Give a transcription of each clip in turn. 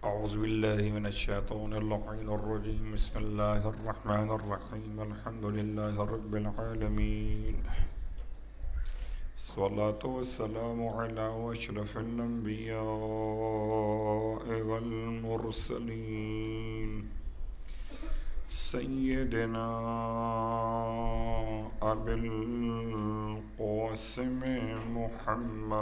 أعوذ بالله من الشيطان اللعين الرجيم. بسم الله الرحمن الرحيم. الحمد لله رب العالمين. الصلاة والسلام على أشرف الأنبياء والمرسلين سيدنا أبي القاسم محمد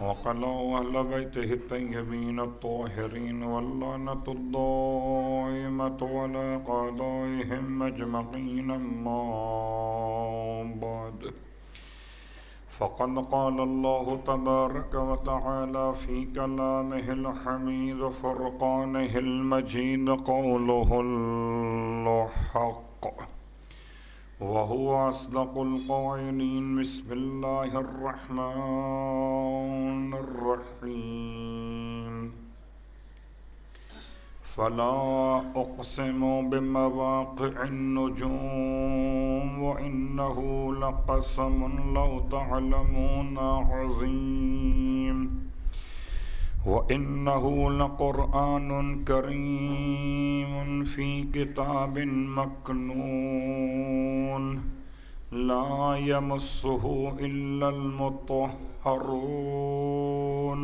وقال أهل بيته الطيبين الطاهرين واللعنة الدائمة على أعدائهم أجمعين. أما بعد، فقد قال الله تبارك وتعالى في كلامه الحميد فرقانه المجيد قوله الحق وهو أصدق القائلين. بسم الله الرحمن الرحيم. فلا أقسم بمواقع النجوم وإنه لقسم لو تعلمون عظيم وإنه لقرآن كريم في كتاب مكنون لا يمسه إلا المطهرون.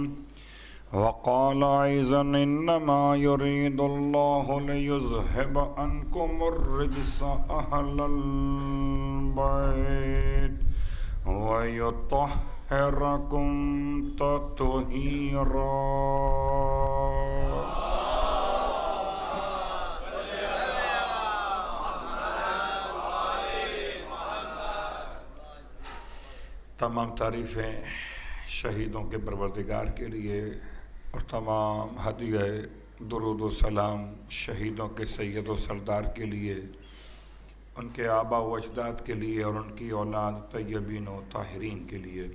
وقال أيضا إنما يريد الله ليذهب عنكم الرجس أهل البيت ويطهركم تطهيرا. تمام تعریفیں شہیدوں کے پروردگار کے لیے اور تمام ہدیہ درود و سلام شہیدوں کے سید و سردار کے لیے، ان کے آبا و اجداد کے لیے اور ان کی اولاد طیبین و طاہرین کے لیے۔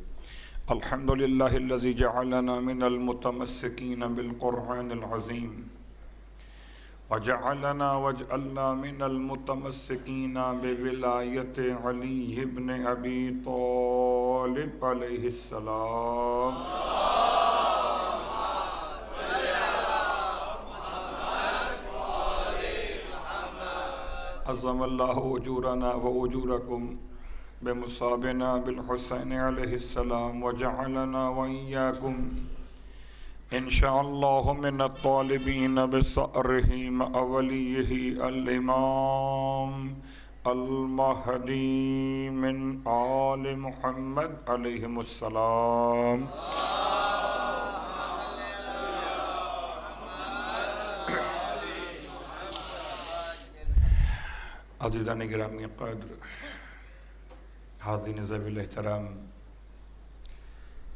الحمدللہ الذی جعلنا من المتمسکین بالقرآن العظیم وجعلنا واجعلنا من المتمسکین بولایت علی بن ابی طالب علیہ السلام۔ عظم اللہ اجورنا و اجورکم بمصابنا بالحسین علیہ السلام وجعلنا وإیاکم انشاءاللہ من الطالبین بثأرہ مع ولیہ الامام المہدی من آل محمد علیہم السلام۔ عزیزان گرامی قدر، حاضرین ذوی الاحترام،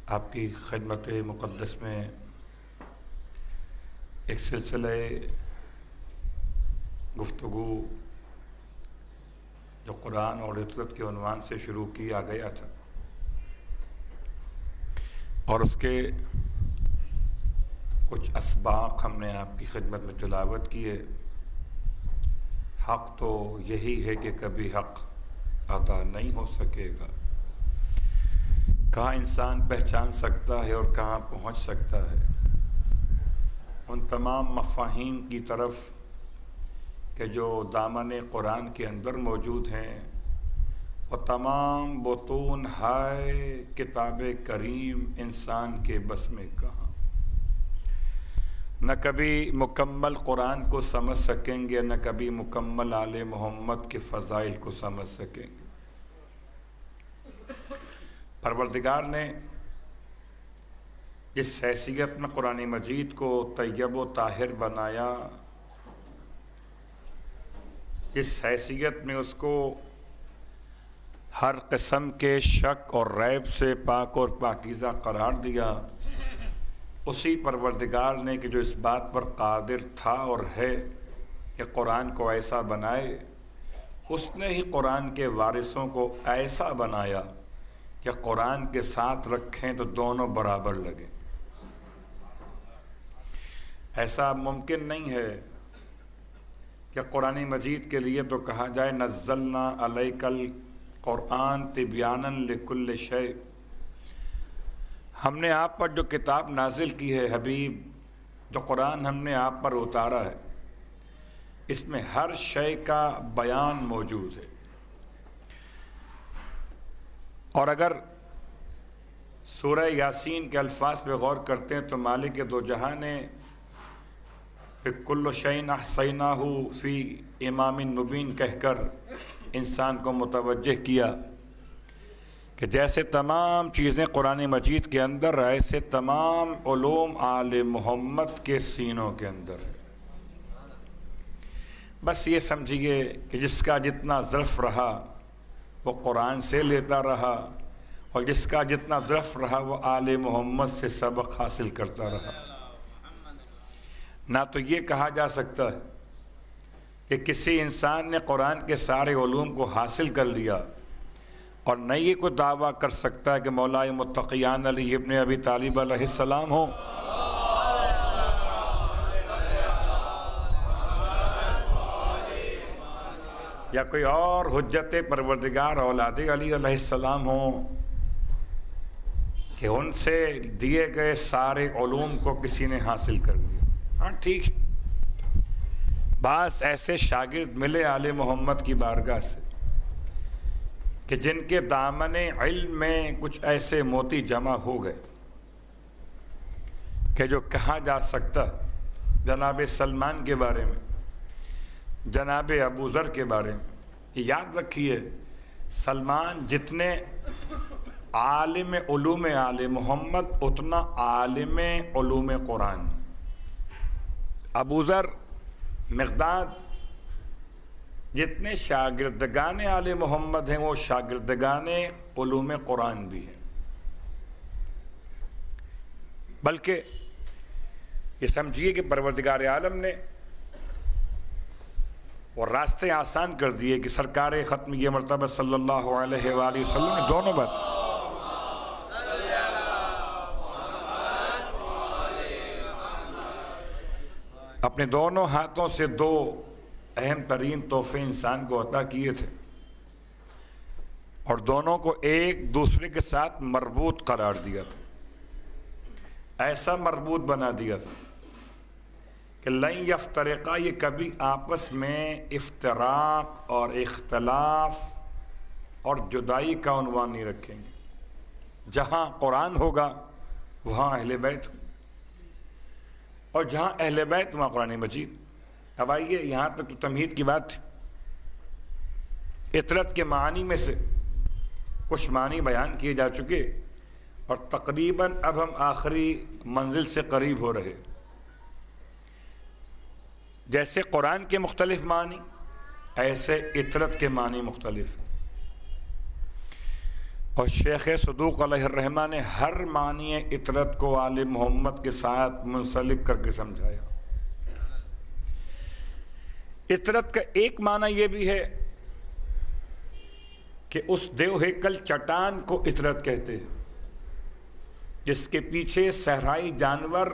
آپ کی خدمت مقدس میں ایک سلسلہ گفتگو جو قرآن اور عطرت کے عنوان سے شروع کیا گیا تھا، اور اس کے کچھ اسباق ہم نے آپ کی خدمت میں تلاوت کیے۔ حق تو یہی ہے کہ کبھی حق ادا نہیں ہو سکے گا۔ کہاں انسان پہچان سکتا ہے اور کہاں پہنچ سکتا ہے ان تمام مفاہیم کی طرف کہ جو دامن قرآن کے اندر موجود ہیں، وہ تمام بطون ہائے کتاب کریم انسان کے بس میں کہاں۔ نہ کبھی مکمل قرآن کو سمجھ سکیں گے، نہ کبھی مکمل آل محمد کے فضائل کو سمجھ سکیں گے۔ پروردگار نے جس حیثیت میں قرآن مجید کو طیب و طاہر بنایا، جس حیثیت میں اس کو ہر قسم کے شک اور ریب سے پاک اور پاکیزہ قرار دیا، اسی پروردگار نے کہ جو اس بات پر قادر تھا اور ہے کہ قرآن کو ایسا بنائے، اس نے ہی قرآن کے وارثوں کو ایسا بنایا کہ قرآن کے ساتھ رکھیں تو دونوں برابر لگیں۔ ایسا ممکن نہیں ہے کہ قرآن مجید کے لیے تو کہا جائے نزلنا علیک قرآن تبیانا لکل شیء، ہم نے آپ پر جو کتاب نازل کی ہے حبیب، جو قرآن ہم نے آپ پر اتارا ہے، اس میں ہر شے کا بیان موجود ہے۔ اور اگر سورہ یاسین کے الفاظ پہ غور کرتے ہیں تو مالک دو جہاں نے پھر کل شیء احصیناہ فی امام مبین کہہ کر انسان کو متوجہ کیا کہ جیسے تمام چیزیں قرآن مجید کے اندر، ایسے تمام علوم آل محمد کے سینوں کے اندر ہے۔ بس یہ سمجھیے کہ جس کا جتنا ظرف رہا وہ قرآن سے لیتا رہا، اور جس کا جتنا ظرف رہا وہ آل محمد سے سبق حاصل کرتا رہا۔ نہ تو یہ کہا جا سکتا ہے کہ کسی انسان نے قرآن کے سارے علوم کو حاصل کر لیا، اور نہ یہ کوئی دعویٰ کر سکتا ہے کہ مولا متقیان علی ابن ابی طالب علیہ السلام ہو، یا کوئی اور حجت پروردگار اولاد علی علیہ السلام ہوں کہ ان سے دیے گئے سارے علوم کو کسی نے حاصل کر لیا۔ ہاں ٹھیک، بعض ایسے شاگرد ملے آل محمد کی بارگاہ سے کہ جن کے دامن علم میں کچھ ایسے موتی جمع ہو گئے کہ جو کہا جا سکتا جناب سلمان کے بارے میں، جناب ابو ذر کے بارے میں۔ یاد رکھیے، سلمان جتنے عالم علوم آل محمد اتنا عالم علوم قرآن، ابو ذر مقداد جتنے شاگردگان آل محمد ہیں وہ شاگردگان علوم قرآن بھی ہیں۔ بلکہ یہ سمجھیے کہ پروردگار عالم نے وہ راستے آسان کر دیے کہ سرکار ختم یہ مرتبہ صلی اللہ علیہ وآلہ وسلم نے دونوں بات، اپنے دونوں ہاتھوں سے دو اہم ترین تحفے انسان کو عطا کیے تھے، اور دونوں کو ایک دوسرے کے ساتھ مربوط قرار دیا تھا، ایسا مربوط بنا دیا تھا کہ لن یفترقا، یہ کبھی آپس میں افتراق اور اختلاف اور جدائی کا عنوان نہیں رکھیں گے۔ جہاں قرآن ہوگا وہاں اہل بیت، اور جہاں اہل بیت وہاں قرآن مجید۔ اب آئیے، یہاں تک تو تمہید کی بات تھی، اطرت کے معنی میں سے کچھ معنی بیان کیے جا چکے، اور تقریباً اب ہم آخری منزل سے قریب ہو رہے۔ جیسے قرآن کے مختلف معنی، ایسے اطرت کے معنی مختلف ہیں، اور شیخ صدوق علیہ الرحمہ نے ہر معنی اطرت کو آل محمد کے ساتھ منسلک کر کے سمجھایا۔ اطرت کا ایک معنی یہ بھی ہے کہ اس دیو ہیکل چٹان کو اطرت کہتے ہیں جس کے پیچھے صحرائی جانور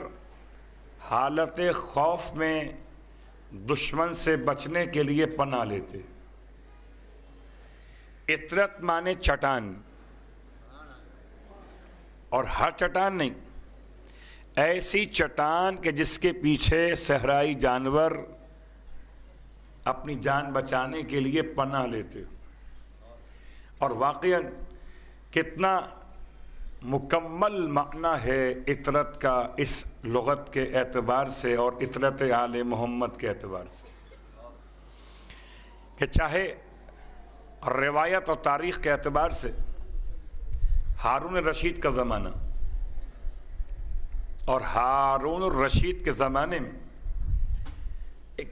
حالت خوف میں دشمن سے بچنے کے لیے پناہ لیتے۔ اطرت مانے چٹان، اور ہر چٹان نہیں، ایسی چٹان کہ جس کے پیچھے صحرائی جانور اپنی جان بچانے کے لیے پناہ لیتے۔ اور واقعاً کتنا مکمل معنی ہے اطرت کا اس لغت کے اعتبار سے اور اطرت آل محمد کے اعتبار سے، کہ چاہے روایت اور تاریخ کے اعتبار سے ہارون الرشید کا زمانہ، اور ہارون الرشید کے زمانے میں ایک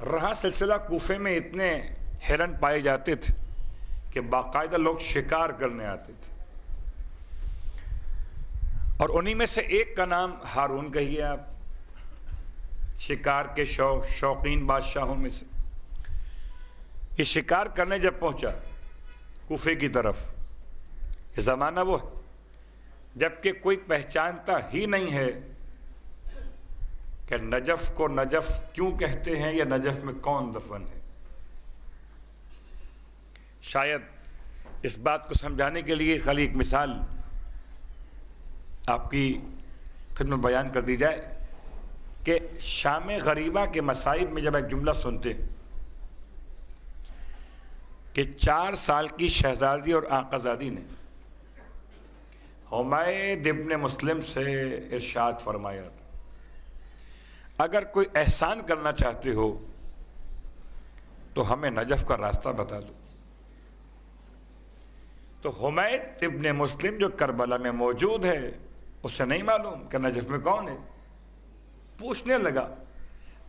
رہا سلسلہ، کوفے میں اتنے ہرن پائے جاتے تھے کہ باقاعدہ لوگ شکار کرنے آتے تھے، اور انہی میں سے ایک کا نام ہارون کہیے آپ، شکار کے شوقین بادشاہوں میں سے۔ یہ شکار کرنے جب پہنچا کوفے کی طرف، یہ زمانہ وہ جبکہ کوئی پہچانتا ہی نہیں ہے کہ نجف کو نجف کیوں کہتے ہیں یا نجف میں کون دفن ہے۔ شاید اس بات کو سمجھانے کے لیے خالی ایک مثال آپ کی خدمت بیان کر دی جائے کہ شام غریبہ کے مصائب میں جب ایک جملہ سنتے کہ 4 سال کی شہزادی اور آقازادی نے حمید ابن مسلم سے ارشاد فرمایا تھا، اگر کوئی احسان کرنا چاہتے ہو تو ہمیں نجف کا راستہ بتا دو۔ تو حمید ابن مسلم جو کربلا میں موجود ہے اسے نہیں معلوم کہ نجف میں کون ہے، پوچھنے لگا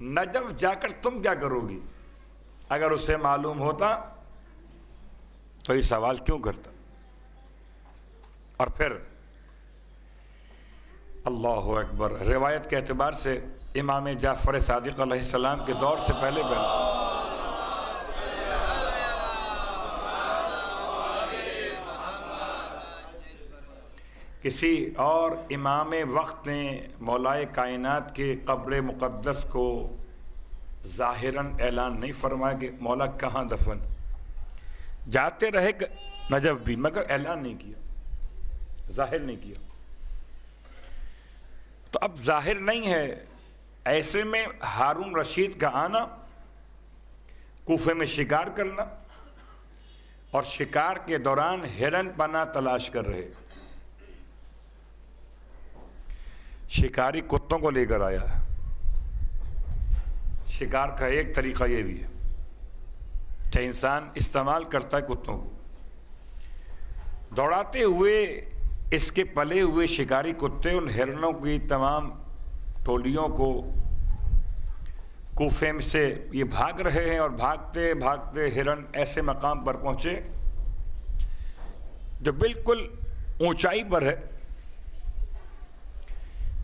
نجف جا کر تم کیا کرو گی؟ اگر اسے معلوم ہوتا تو یہ سوال کیوں کرتا؟ اور پھر اللہ اکبر، روایت کے اعتبار سے امام جعفر صادق علیہ السلام کے دور سے پہلے کسی اور امام وقت نے مولائے کائنات کے قبر مقدس کو ظاہراً اعلان نہیں فرمایا کہ مولا کہاں دفن، جاتے رہے نجف بھی، مگر اعلان نہیں کیا، ظاہر نہیں کیا۔ تو اب ظاہر نہیں ہے، ایسے میں ہارون رشید کا آنا، کوفے میں شکار کرنا، اور شکار کے دوران ہرن پنا تلاش کر رہے، شکاری کتوں کو لے کر آیا ہے۔ شکار کا ایک طریقہ یہ بھی ہے کہ انسان استعمال کرتا ہے کتوں کو، دوڑاتے ہوئے اس کے پلے ہوئے شکاری کتے ان ہرنوں کی تمام ٹولیوں کو کوفے میں سے یہ بھاگ رہے ہیں، اور بھاگتے بھاگتے ہرن ایسے مقام پر پہنچے جو بالکل اونچائی پر ہے،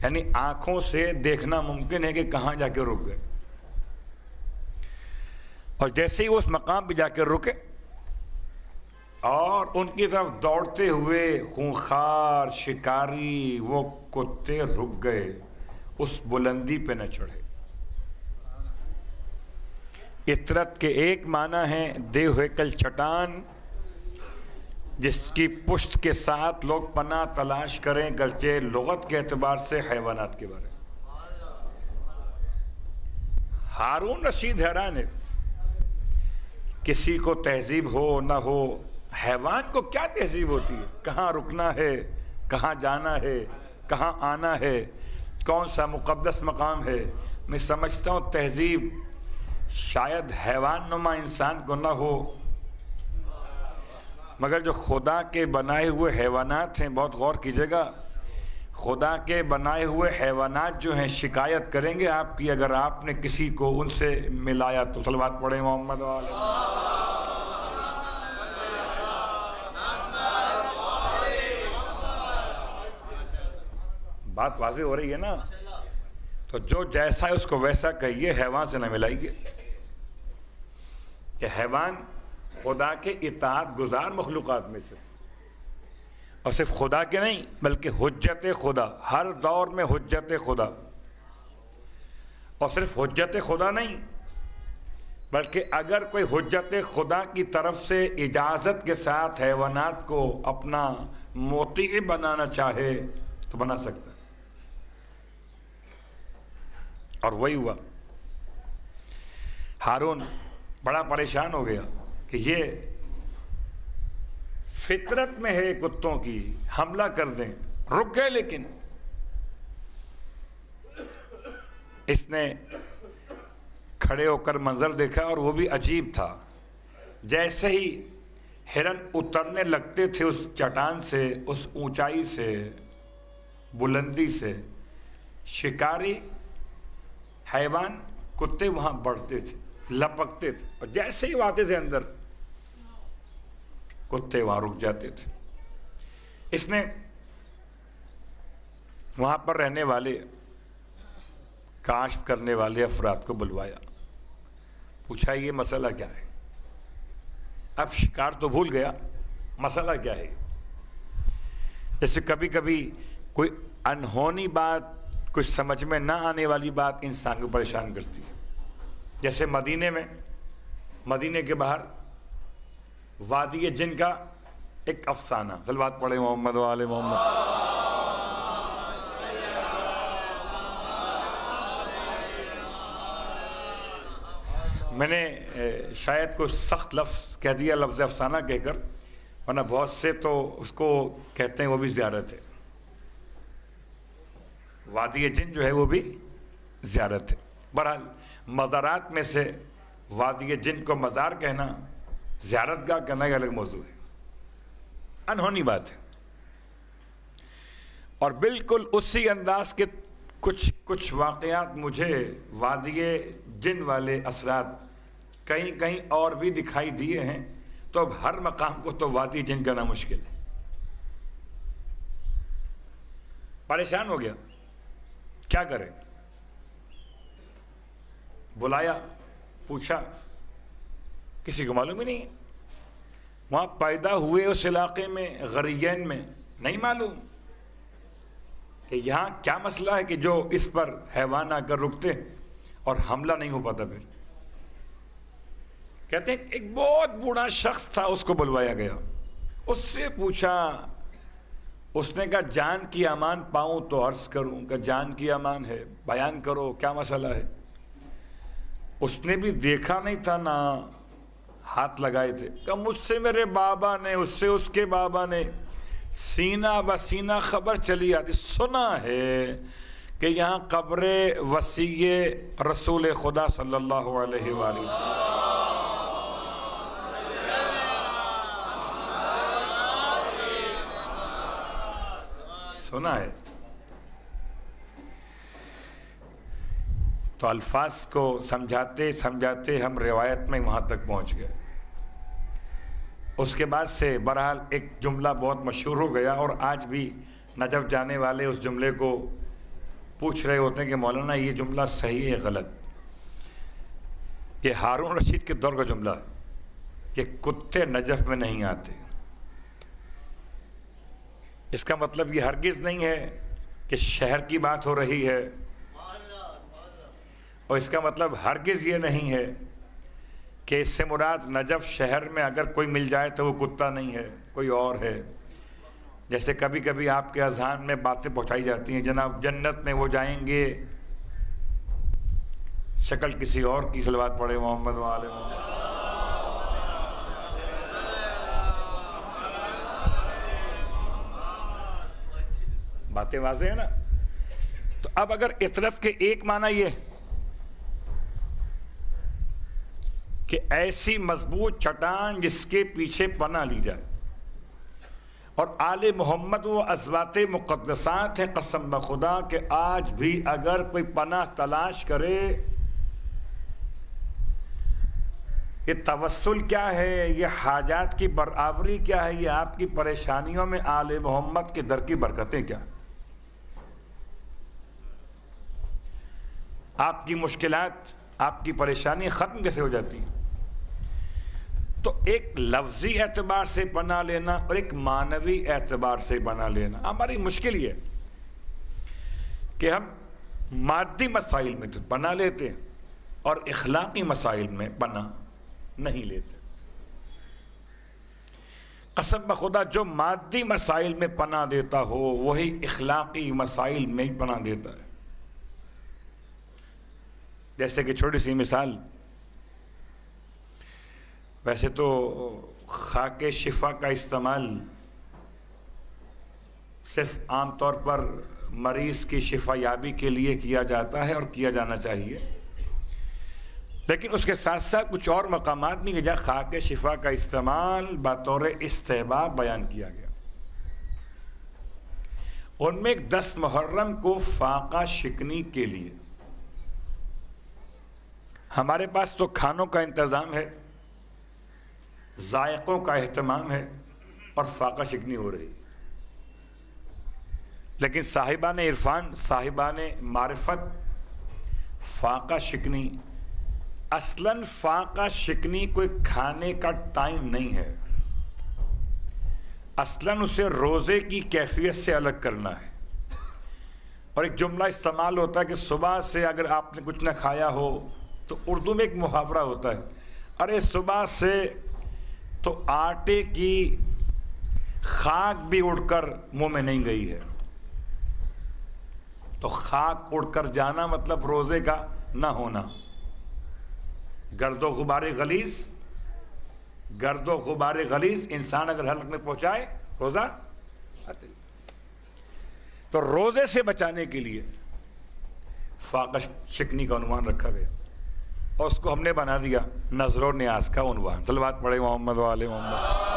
یعنی آنکھوں سے دیکھنا ممکن ہے کہ کہاں جا کے رک گئے، اور جیسے ہی اس مقام پہ جا کے رکے اور ان کی طرف دوڑتے ہوئے خونخوار شکاری وہ کتے رک گئے، اس بلندی پہ نہ چڑھے۔ اطرت کے ایک معنی ہے دے ہوئے کل چٹان، جس کی پشت کے ساتھ لوگ پناہ تلاش کریں، گرچہ لغت کے اعتبار سے حیوانات کے بارے۔ ہارون رشید حیران ہے، کسی کو تہذیب ہو نہ ہو، حیوان کو کیا تہذیب ہوتی ہے؟ کہاں رکنا ہے، کہاں جانا ہے، کہاں آنا ہے، کون سا مقدس مقام ہے؟ میں سمجھتا ہوں تہذیب شاید حیوان نما انسان کو نہ ہو، مگر جو خدا کے بنائے ہوئے حیوانات ہیں، بہت غور کیجیے گا، خدا کے بنائے ہوئے حیوانات جو ہیں شکایت کریں گے آپ کی اگر آپ نے کسی کو ان سے ملایا تو۔ صلوات پڑھیں محمد والے۔ بات واضح ہو رہی ہے نا؟ تو جو جیسا ہے اس کو ویسا کہیے، حیوان سے نہ ملائیے، کہ حیوان خدا کے اطاعت گزار مخلوقات میں سے، اور صرف خدا کے نہیں بلکہ حجت خدا، ہر دور میں حجت خدا، اور صرف حجت خدا نہیں بلکہ اگر کوئی حجت خدا کی طرف سے اجازت کے ساتھ حیوانات کو اپنا مطیع بنانا چاہے تو بنا سکتا ہے۔ اور وہی ہوا، ہارون بڑا پریشان ہو گیا کہ یہ فطرت میں ہے کتوں کی، حملہ کر دیں، رک گئے، لیکن اس نے کھڑے ہو کر منظر دیکھا اور وہ بھی عجیب تھا۔ جیسے ہی ہرن اترنے لگتے تھے اس چٹان سے، اس اونچائی سے، بلندی سے، شکاری حیوان کتے وہاں بڑھتے تھے، لپکتے تھے، اور جیسے ہی وہ آتے تھے اندر کتے وہاں رک جاتے تھے۔ اس نے وہاں پر رہنے والے کاشت کرنے والے افراد کو بلوایا، پوچھا یہ مسئلہ کیا ہے؟ اب شکار تو بھول گیا، مسئلہ کیا ہے؟ جیسے کبھی کبھی کوئی انہونی بات، کوئی سمجھ میں نہ آنے والی بات انسان کو پریشان کرتی ہے۔ جیسے مدینے کے باہر وادی جن کا ایک افسانہ، صلوات پڑھے محمد و آل محمد۔ میں نے شاید کوئی سخت لفظ کہہ دیا، لفظ افسانہ کہہ کر، ورنہ بہت سے تو اس کو کہتے ہیں وہ بھی زیارت ہے۔ وادی جن جو ہے وہ بھی زیارت ہے۔ بہرحال مزارات میں سے وادی جن کو مزار کہنا، زیارت گاہ کہنا ایک الگ موضوع ہے، انہونی بات ہے۔ اور بالکل اسی انداز کے کچھ واقعات مجھے وادی جن والے اثرات کہیں کہیں اور بھی دکھائی دیے ہیں، تو اب ہر مقام کو تو وادی جن کہنا مشکل ہے۔ پریشان ہو گیا، کیا کرے؟ بلایا، پوچھا، کسی کو معلوم ہی نہیں ہے۔ وہاں پیدا ہوئے اس علاقے میں، غرین میں، نہیں معلوم کہ یہاں کیا مسئلہ ہے کہ جو اس پر حیوان آ کر رکتے اور حملہ نہیں ہو پاتا۔ پھر کہتے ہیں ایک بہت بوڑھا شخص تھا، اس کو بلوایا گیا، اس سے پوچھا، اس نے کہا جان کی امان پاؤں تو عرض کروں، کہ جان کی امان ہے، بیان کرو کیا مسئلہ ہے۔ اس نے بھی دیکھا نہیں تھا، نہ ہاتھ لگائے تھے، کہ مجھ سے میرے بابا نے، اس سے اس کے بابا نے، سینہ بسینہ خبر چلی آتی، سنا ہے کہ یہاں قبر وسیع رسول خدا صلی اللہ علیہ وآلہ وسلم، سنا ہے۔ تو الفاظ کو سمجھاتے سمجھاتے ہم روایت میں وہاں تک پہنچ گئے۔ اس کے بعد سے بہرحال ایک جملہ بہت مشہور ہو گیا، اور آج بھی نجف جانے والے اس جملے کو پوچھ رہے ہوتے ہیں کہ مولانا یہ جملہ صحیح ہے غلط؟ یہ ہارون رشید کے دور کا جملہ ہے کہ کتے نجف میں نہیں آتے۔ اس کا مطلب یہ ہرگز نہیں ہے کہ شہر کی بات ہو رہی ہے، اور اس کا مطلب ہرگز یہ نہیں ہے کہ اس سے مراد نجف شہر میں اگر کوئی مل جائے تو وہ کتا نہیں ہے، کوئی اور ہے۔ جیسے کبھی کبھی آپ کے اذہان میں باتیں پہنچائی جاتی ہیں، جناب جنت میں وہ جائیں گے، شکل کسی اور کی، صلوات پڑھے محمد و آل محمد۔ باتیں واضح ہیں نا؟ تو اب اگر اطرت کے ایک معنی یہ کہ ایسی مضبوط چٹان جس کے پیچھے پناہ لی جائے، اور آل محمد وہ ازوات مقدسات ہیں، قسم بخدا کہ آج بھی اگر کوئی پناہ تلاش کرے، یہ توسل کیا ہے، یہ حاجات کی برآوری کیا ہے، یہ آپ کی پریشانیوں میں آل محمد کے در کی برکتیں کیا، آپ کی مشکلات، آپ کی پریشانی ختم کیسے ہو جاتی ہیں۔ تو ایک لفظی اعتبار سے پناہ لینا اور ایک معنوی اعتبار سے پناہ لینا، ہماری مشکل یہ ہے کہ ہم مادی مسائل میں تو پناہ لیتے ہیں اور اخلاقی مسائل میں پناہ نہیں لیتے۔ قسم بخدا جو مادی مسائل میں پناہ دیتا ہو وہی اخلاقی مسائل میں پناہ دیتا ہے۔ جیسے کہ چھوٹی سی مثال، ویسے تو خاک شفا کا استعمال صرف عام طور پر مریض کی شفا یابی کے لیے کیا جاتا ہے اور کیا جانا چاہیے، لیکن اس کے ساتھ ساتھ کچھ اور مقامات میں جہاں خاک شفا کا استعمال بطور استحباب بیان کیا گیا۔ ان میں ایک 10 محرم کو فاقہ شکنی کے لیے ہمارے پاس تو کھانوں کا انتظام ہے، ذائقوں کا اہتمام ہے، اور فاقہ شکنی ہو رہی، لیکن صاحبان عرفان، صاحبان معرفت، فاقہ شکنی اصلاً فاقہ شکنی کوئی کھانے کا ٹائم نہیں ہے، اصلاً اسے روزے کی کیفیت سے الگ کرنا ہے۔ اور ایک جملہ استعمال ہوتا ہے کہ صبح سے اگر آپ نے کچھ نہ کھایا ہو تو اردو میں ایک محاورہ ہوتا ہے، ارے صبح سے تو آٹے کی خاک بھی اڑ کر منہ میں نہیں گئی ہے. تو خاک اڑ کر جانا مطلب روزے کا نہ ہونا. گرد و غبار غلیظ انسان اگر حلق میں پہنچائے روزہ باطل. تو روزے سے بچانے کے لیے فاقہ شکنی کا عنوان رکھا گیا اور اس کو ہم نے بنا دیا نظر و نیاز کا عنوان. صلوات پڑھے محمد و آل محمد.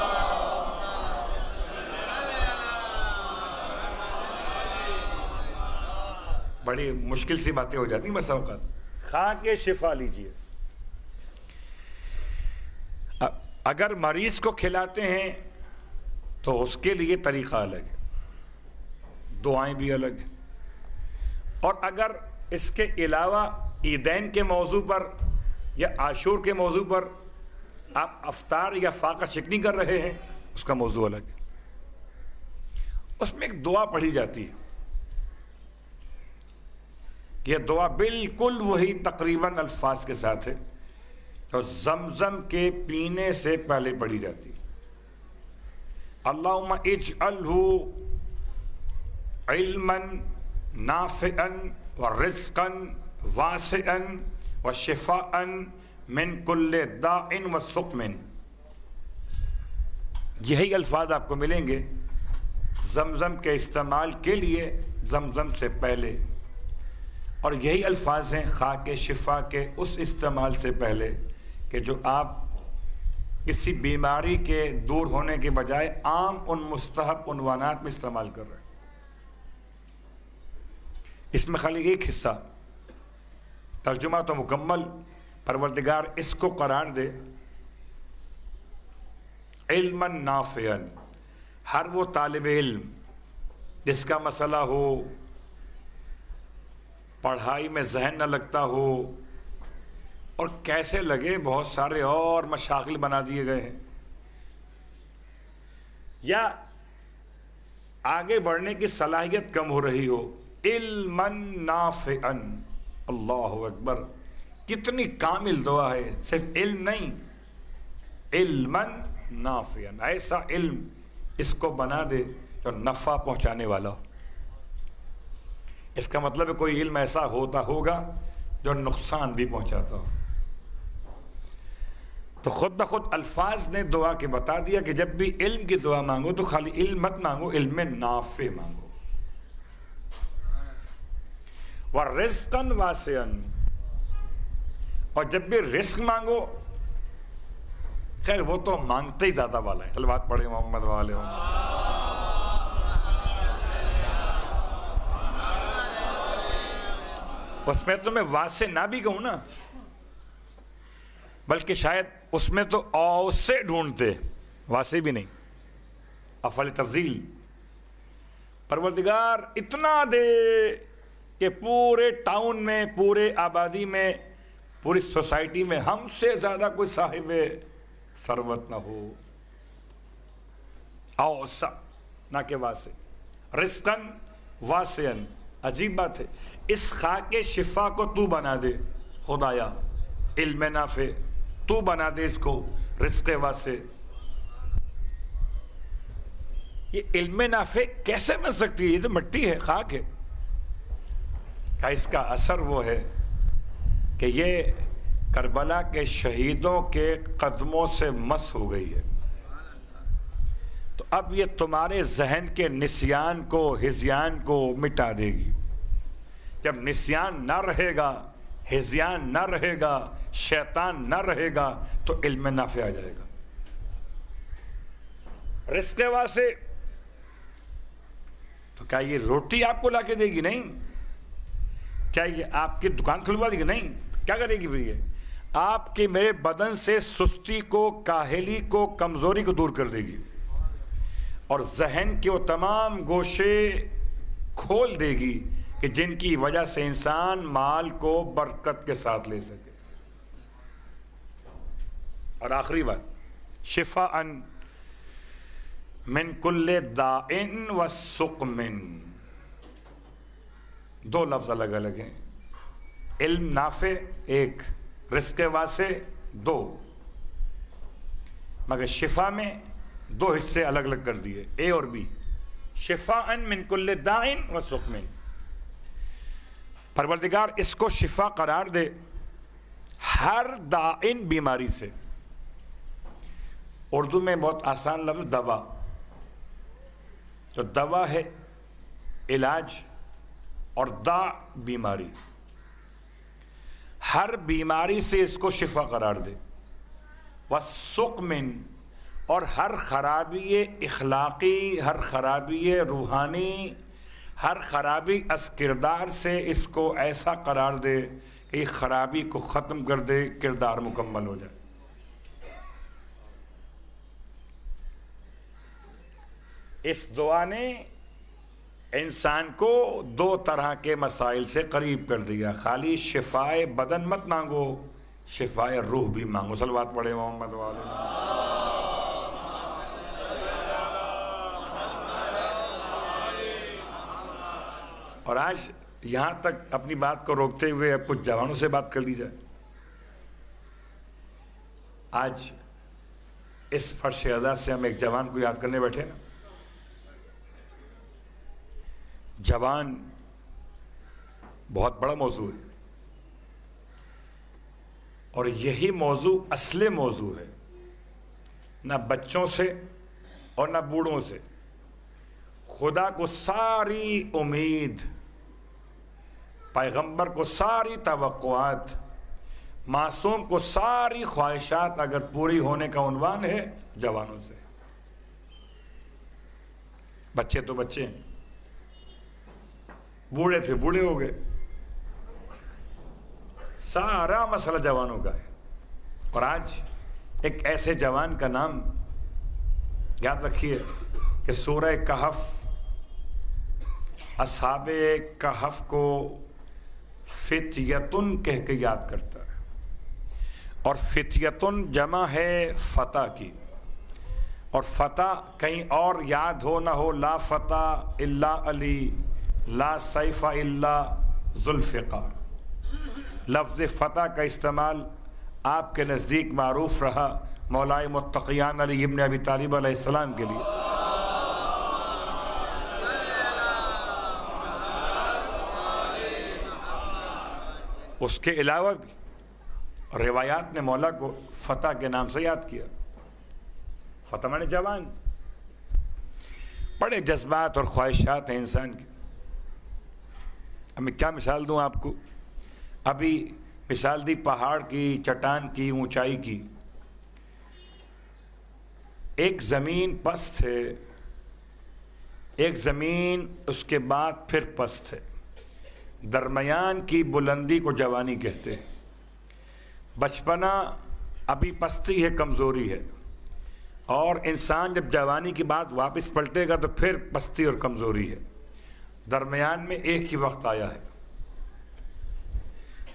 بڑی مشکل سی باتیں ہو جاتی بس اوقات. کھا کے شفا لیجیے. اگر مریض کو کھلاتے ہیں تو اس کے لیے طریقہ الگ ہے, دعائیں بھی الگ ہیں. اور اگر اس کے علاوہ عیدین کے موضوع پر یا عاشور کے موضوع پر آپ افطار یا فاقہ شکنی کر رہے ہیں, اس کا موضوع الگ ہے. اس میں ایک دعا پڑھی جاتی ہے. یہ دعا بالکل وہی تقریباً الفاظ کے ساتھ ہے جو زمزم کے پینے سے پہلے پڑھی جاتی ہے. اللہم اجعلہ علما نافعا ورزقا واسعا وشفاء من کل داء وسقم. یہی الفاظ آپ کو ملیں گے زمزم کے استعمال کے لیے زمزم سے پہلے, اور یہی الفاظ ہیں خاک شفا کے اس استعمال سے پہلے کہ جو آپ کسی بیماری کے دور ہونے کے بجائے عام ان مستحب عنوانات میں استعمال کر رہے ہیں. اس میں خالی ایک حصہ ترجمہ تو مکمل پروردگار اس کو قرار دے علما نافعا. ہر وہ طالب علم جس کا مسئلہ ہو, پڑھائی میں ذہن نہ لگتا ہو, اور کیسے لگے بہت سارے اور مشاغل بنا دیے گئے ہیں, یا آگے بڑھنے کی صلاحیت کم ہو رہی ہو, علما نافعا. اللہ اکبر, کتنی کامل دعا ہے. صرف علم نہیں, علما نافعا, ایسا علم اس کو بنا دے جو نفع پہنچانے والا ہو. اس کا مطلب ہے کوئی علم ایسا ہوگا جو نقصان بھی پہنچاتا ہو. تو خود بخود الفاظ نے دعا کے بتا دیا کہ جب بھی علم کی دعا مانگو تو خالی علم مت مانگو, علم نافع مانگو. وَرِزْقًا وَاسِعًا, اور جب بھی رزق مانگو, خیر وہ تو مانگتے ہی زیادہ والا ہے. صلوات پڑھے محمد والے محمد. اس میں تو میں واسع نہ بھی کہوں نا, بلکہ شاید اس میں تو اوسع ڈھونڈتے, واسع بھی نہیں. افعال تفضیل. پروردگار اتنا دے کہ پورے ٹاؤن میں, پورے آبادی میں, پوری سوسائٹی میں ہم سے زیادہ کوئی صاحب ثروت نہ ہو. اوسع نہ کہ واسع. رزقاً واسعاً, عجیب بات ہے. اس خاک شفا کو تو بنا دے خدایا, علم نافع تو بنا دے اس کو رزق واسع. یہ علم نافع کیسے بن سکتی ہے؟ یہ تو مٹی ہے, خاک ہے. کیا اس کا اثر وہ ہے کہ یہ کربلا کے شہیدوں کے قدموں سے مس ہو گئی ہے. تو اب یہ تمہارے ذہن کے نسیان کو, ہذیان کو مٹا دے گی. جب نسیان نہ رہے گا, ہذیان نہ رہے گا, شیطان نہ رہے گا, تو علم نافع آ جائے گا. رزق واسع, تو کیا یہ روٹی آپ کو لا کے دے گی؟ نہیں. کیا یہ آپ کی دکان کھلوا دے گی؟ نہیں. کیا کرے گی پھر؟ یہ آپ کے میرے بدن سے سستی کو, کاہلی کو, کمزوری کو دور کر دے گی, اور ذہن کے وہ تمام گوشے کھول دے گی کہ جن کی وجہ سے انسان مال کو برکت کے ساتھ لے سکے. اور آخری بات, شفاء من کل داء وسقم. دو لفظ الگ الگ ہیں. علم نافع ایک, رزق واسع دو. مگر شفا میں دو حصے الگ الگ کر دیے، اے اور بی، شفاء من کل داء و سقم، پروردگار اس کو شفا قرار دے ہر دائن بیماری سے۔ اردو میں بہت آسان لفظ دوا، تو دوا ہے علاج اور دا بیماری، ہر بیماری سے اس کو شفا قرار دے، وَسُقْمٍ، اور ہر خرابی اخلاقی، ہر خرابی روحانی، ہر خرابی از کردار سے اس کو ایسا قرار دے کہ یہ خرابی کو ختم کر دے، کردار مکمل ہو جائے۔ اس دعا نے انسان کو دو طرح کے مسائل سے قریب کر دیا، خالی شفائے بدن مت مانگو، شفائے روح بھی مانگو۔ صلوات پڑھے محمد وعلیہ۔ اور آج یہاں تک اپنی بات کو روکتے ہوئے اب کچھ جوانوں سے بات کر لی جائے۔ آج اس فرش ازا سے ہم ایک جوان کو یاد کرنے بیٹھے نا۔ جوان بہت بڑا موضوع ہے، اور یہی موضوع اصل موضوع ہے، نہ بچوں سے اور نہ بوڑھوں سے۔ خدا کو ساری امید، پیغمبر کو ساری توقعات، معصوم کو ساری خواہشات اگر پوری ہونے کا عنوان ہے جوانوں سے۔ بچے تو بچے ہیں، بوڑھے تھے بوڑھے ہو گئے، سارا مسئلہ جوانوں کا ہے۔ اور آج ایک ایسے جوان کا نام یاد رکھیے کہ سورہ کہف اصحاب کہف کو فتیتن کہہ کے یاد کرتا ہے، اور فتیتن جمع ہے فتح کی، اور فتح کہیں اور یاد ہو نہ ہو، لا فتح الا علی، لا سیف الا ذوالفقار۔ لفظ فتح کا استعمال آپ کے نزدیک معروف رہا مولائے متقیان علی ابن ابی طالب علیہ السلام کے لیے۔ اس کے علاوہ بھی روایات نے مولا کو فتح کے نام سے یاد کیا۔ فتح مانے جوان، بڑے جذبات اور خواہشات ہیں انسان کی۔ اب میں کیا مثال دوں آپ کو؟ ابھی مثال دی پہاڑ کی، چٹان کی، اونچائی کی۔ ایک زمین پست ہے، ایک زمین اس کے بعد پھر پست ہے، درمیان کی بلندی کو جوانی کہتے ہیں۔ بچپنا ابھی پستی ہے، کمزوری ہے، اور انسان جب جوانی کی بات واپس پلٹے گا تو پھر پستی اور کمزوری ہے۔ درمیان میں ایک ہی وقت آیا ہے،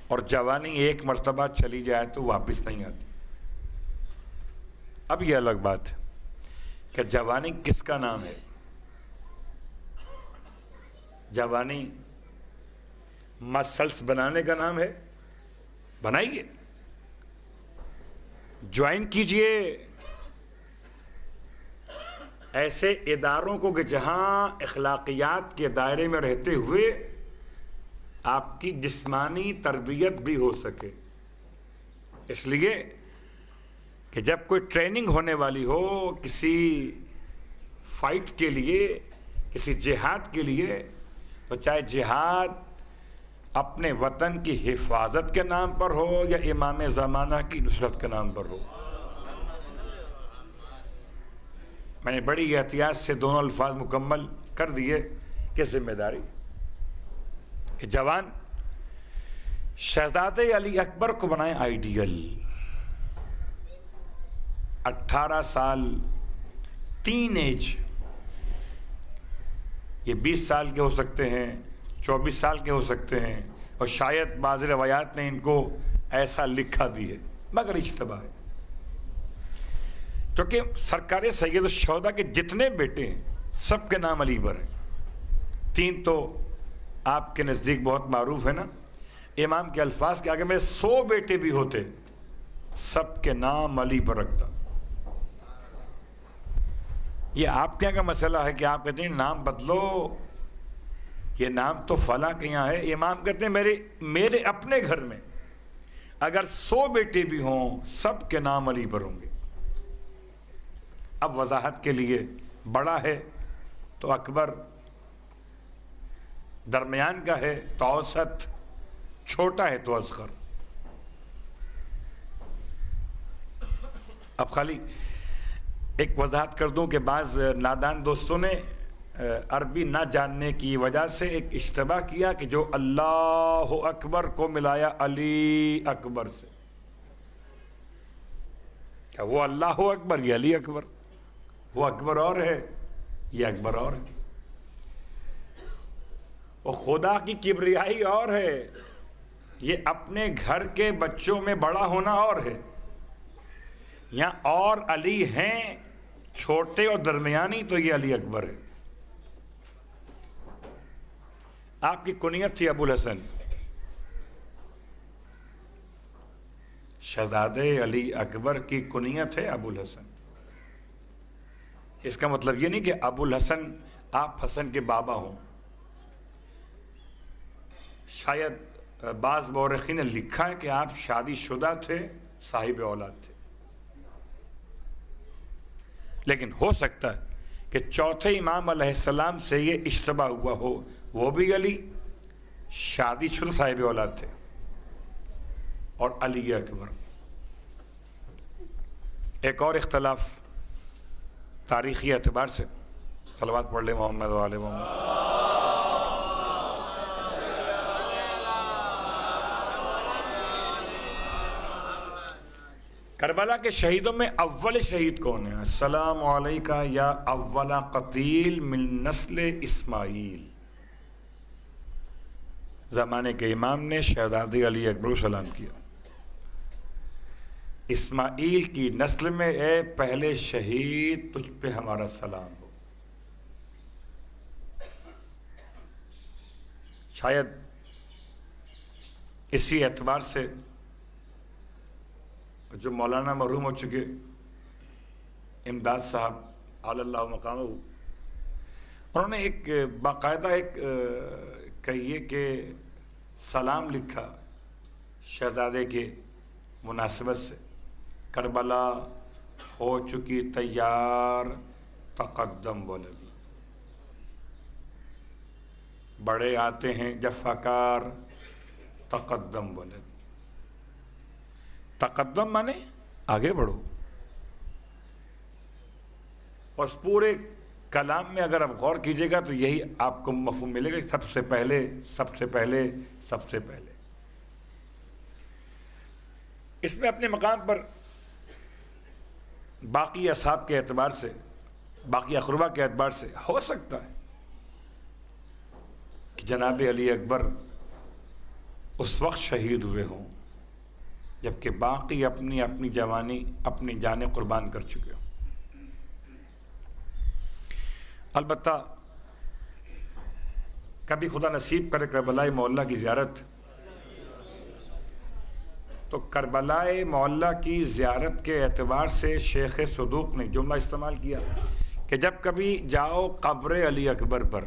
اور جوانی ایک مرتبہ چلی جائے تو واپس نہیں آتی۔ اب یہ الگ بات ہے کہ جوانی کس کا نام ہے۔ جوانی مسلس بنانے کا نام ہے، بنائیے، جوائن کیجئے ایسے اداروں کو کہ جہاں اخلاقیات کے دائرے میں رہتے ہوئے آپ کی جسمانی تربیت بھی ہو سکے۔ اس لیے کہ جب کوئی ٹریننگ ہونے والی ہو کسی فائٹ کے لیے، کسی جہاد کے لیے، تو چاہے جہاد اپنے وطن کی حفاظت کے نام پر ہو یا امام زمانہ کی نصرت کے نام پر ہو۔ میں نے بڑی احتیاط سے دونوں الفاظ مکمل کر دیے کہ ذمہ داری کہ جوان شہزادے علی اکبر کو بنائیں آئیڈیل۔ 18 سال تین ایج، یہ 20 سال کے ہو سکتے ہیں، 24 سال کے ہو سکتے ہیں، اور شاید بعض روایات نے ان کو ایسا لکھا بھی ہے، مگر اجتباہ ہے۔ کیونکہ سرکار سید الشہداء کے جتنے بیٹے ہیں سب کے نام علی پر ہیں۔ 3 تو آپ کے نزدیک بہت معروف ہے نا، امام کے الفاظ کے آگے میں 100 بیٹے بھی ہوتے سب کے نام علی پر رکھتا۔ یہ آپ کے یہاں کا مسئلہ ہے کہ آپ کہتے ہیں نام بدلو، یہ نام تو فلاں کے یہاں ہے. امام کہتے ہیں میرے اپنے گھر میں اگر 100 بیٹے بھی ہوں سب کے نام علی پر ہوں گے. اب وضاحت کے لیے بڑا ہے تو اکبر، درمیان کا ہے تو اوسط، چھوٹا ہے تو اصغر. اب خالی ایک وضاحت کر دوں کہ بعض نادان دوستوں نے عربی نہ جاننے کی وجہ سے ایک اشتباہ کیا کہ جو اللہ اکبر کو ملایا علی اکبر سے. کیا وہ اللہ اکبر، یہ علی اکبر؟ وہ اکبر اور ہے، یہ اکبر اور ہے. وہ خدا کی کبریائی اور ہے، یہ اپنے گھر کے بچوں میں بڑا ہونا اور ہے. یہاں اور علی ہیں چھوٹے اور درمیانی، تو یہ علی اکبر ہے. آپ کی کنیت تھی ابو الحسن، شہزادے علی اکبر کی کنیت ہے ابو الحسن. اس کا مطلب یہ نہیں کہ ابو الحسن آپ حسن کے بابا ہوں. شاید بعض مورخین نے لکھا ہے کہ آپ شادی شدہ تھے، صاحب اولاد تھے. لیکن ہو سکتا ہے کہ چوتھے امام علیہ السلام سے یہ اشتباہ ہوا ہو، وہ بھی علی شادی شدہ صاحب اولاد تھے اور علی اکبر. ایک اور اختلاف تاریخی اعتبار سے، صلوات پڑھ لیں محمد و آل محمد. کربلا کے شہیدوں میں اول شہید کون ہے؟ السلام علیکہ یا اول قتیل من نسل اسماعیل. زمانے کے امام نے شہزادے علی اکبر کو سلام کیا. اسماعیل کی نسل میں اے پہلے شہید، تجھ پہ ہمارا سلام ہو. شاید اسی اعتبار سے جو مولانا مرحوم ہو چکے امداد صاحب علی اللہ مقامہ، انہوں نے ایک باقاعدہ ایک کہیے کہ سلام لکھا شہزادے کے مناسبت سے. کربلا ہو چکی تیار، تقدم ولدی، بڑے آتے ہیں جفاکار، تقدم ولدی. تقدم مانے آگے بڑھو. اور اس پورے کلام میں اگر آپ غور کیجئے گا تو یہی آپ کو مفہوم ملے گا، سب سے پہلے سب سے پہلے سب سے پہلے. اس میں اپنے مقام پر باقی اصحاب کے اعتبار سے، باقی اقربا کے اعتبار سے ہو سکتا ہے کہ جناب علی اکبر اس وقت شہید ہوئے ہوں جبکہ باقی اپنی جوانی اپنی جانیں قربان کر چکے ہوں. البتہ کبھی خدا نصیب کرے کربلائے معلیٰ کی زیارت، تو کربلائے معلیٰ کی زیارت کے اعتبار سے شیخ صدوق نے جملہ استعمال کیا کہ جب کبھی جاؤ قبر علی اکبر پر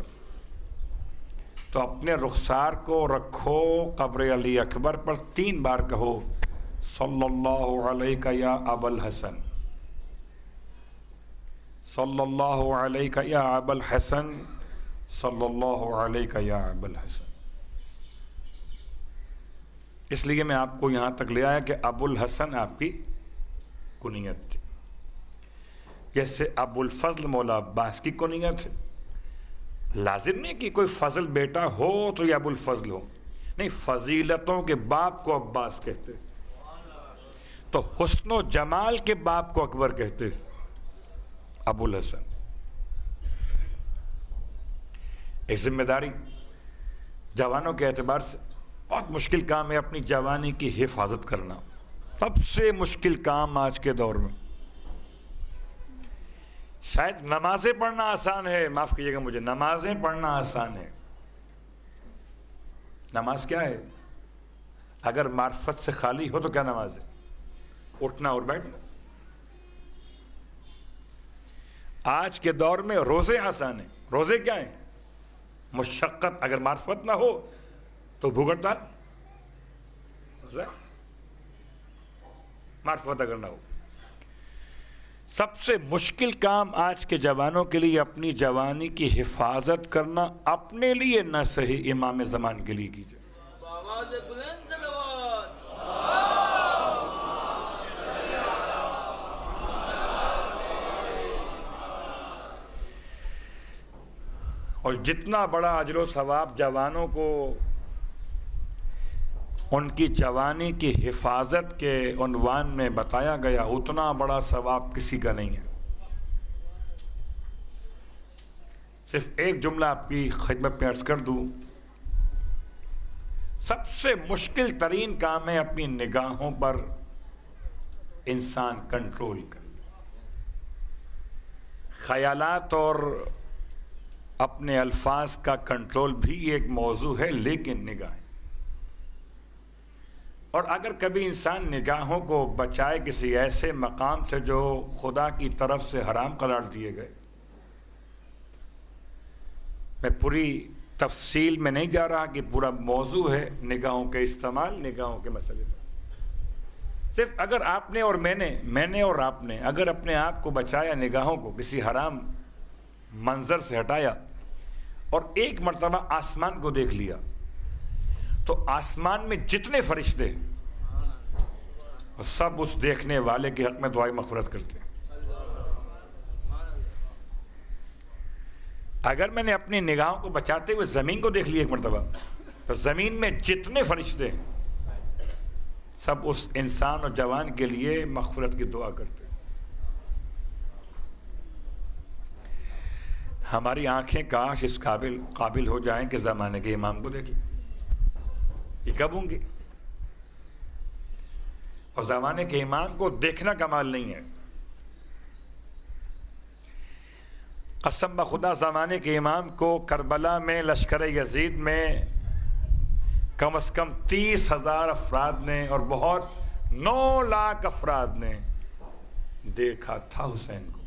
تو اپنے رخسار کو رکھو قبر علی اکبر پر، 3 بار کہو صلی اللہ علیہ یا ابا الحسن، صلی اللہ علیہ یا ابا الحسن، صلی اللہ علیہ یا ابا الحسن. اس لیے میں آپ کو یہاں تک لے آیا کہ ابو الحسن آپ کی کنیت تھی، جیسے ابو الفضل مولا عباس کی کنیت ہے. لازم نہیں کہ کوئی فضل بیٹا ہو تو یہ ابو الفضل ہو، نہیں، فضیلتوں کے باپ کو عباس کہتے، تو حسن و جمال کے باپ کو اکبر کہتے، ابو الحسن. ایک ذمہ داری جوانوں کے اعتبار سے بہت مشکل کام ہے اپنی جوانی کی حفاظت کرنا. سب سے مشکل کام آج کے دور میں. شاید نمازیں پڑھنا آسان ہے، معاف کیجیے گا مجھے، نمازیں پڑھنا آسان ہے. نماز کیا ہے؟ اگر معرفت سے خالی ہو تو کیا نماز ہے؟ اٹھنا اور بیٹھنا. آج کے دور میں روزے آسان ہیں. روزے کیا ہیں؟ مشقت. اگر معرفت نہ ہو تو بھوک ہڑتال. معرفت اگر نہ ہو. سب سے مشکل کام آج کے جوانوں کے لیے اپنی جوانی کی حفاظت کرنا، اپنے لیے نہ صحیح امام زمان کے لیے کیجیے. اور جتنا بڑا اجر و ثواب جوانوں کو ان کی جوانی کی حفاظت کے عنوان میں بتایا گیا، اتنا بڑا ثواب کسی کا نہیں ہے. صرف ایک جملہ آپ کی خدمت میں عرض کر دوں. سب سے مشکل ترین کام ہے اپنی نگاہوں پر انسان کنٹرول کر. خیالات اور اپنے الفاظ کا کنٹرول بھی ایک موضوع ہے، لیکن نگاہیں. اور اگر کبھی انسان نگاہوں کو بچائے کسی ایسے مقام سے جو خدا کی طرف سے حرام قرار دیے گئے. میں پوری تفصیل میں نہیں جا رہا کہ پورا موضوع ہے نگاہوں کے استعمال، نگاہوں کے مسئلے پر. صرف اگر آپ نے اور میں نے اور آپ نے اگر اپنے آپ کو بچایا، نگاہوں کو کسی حرام منظر سے ہٹایا اور ایک مرتبہ آسمان کو دیکھ لیا، تو آسمان میں جتنے فرشتے ہیں سب اس دیکھنے والے کے حق میں دعائیں مغفرت کرتے ہیں. اگر میں نے اپنی نگاہوں کو بچاتے ہوئے زمین کو دیکھ لیا ایک مرتبہ، تو زمین میں جتنے فرشتے ہیں سب اس انسان اور جوان کے لیے مغفرت کی دعا کرتے ہیں. ہماری آنکھیں کاش اس قابل ہو جائیں کہ زمانے کے امام کو دیکھ لیں. یہ کب ہوں گے؟ اور زمانے کے امام کو دیکھنا کمال نہیں ہے. قسم بخدا زمانے کے امام کو کربلا میں لشکر یزید میں کم از کم 30,000 افراد نے اور بہت 9 لاکھ افراد نے دیکھا تھا حسین کو،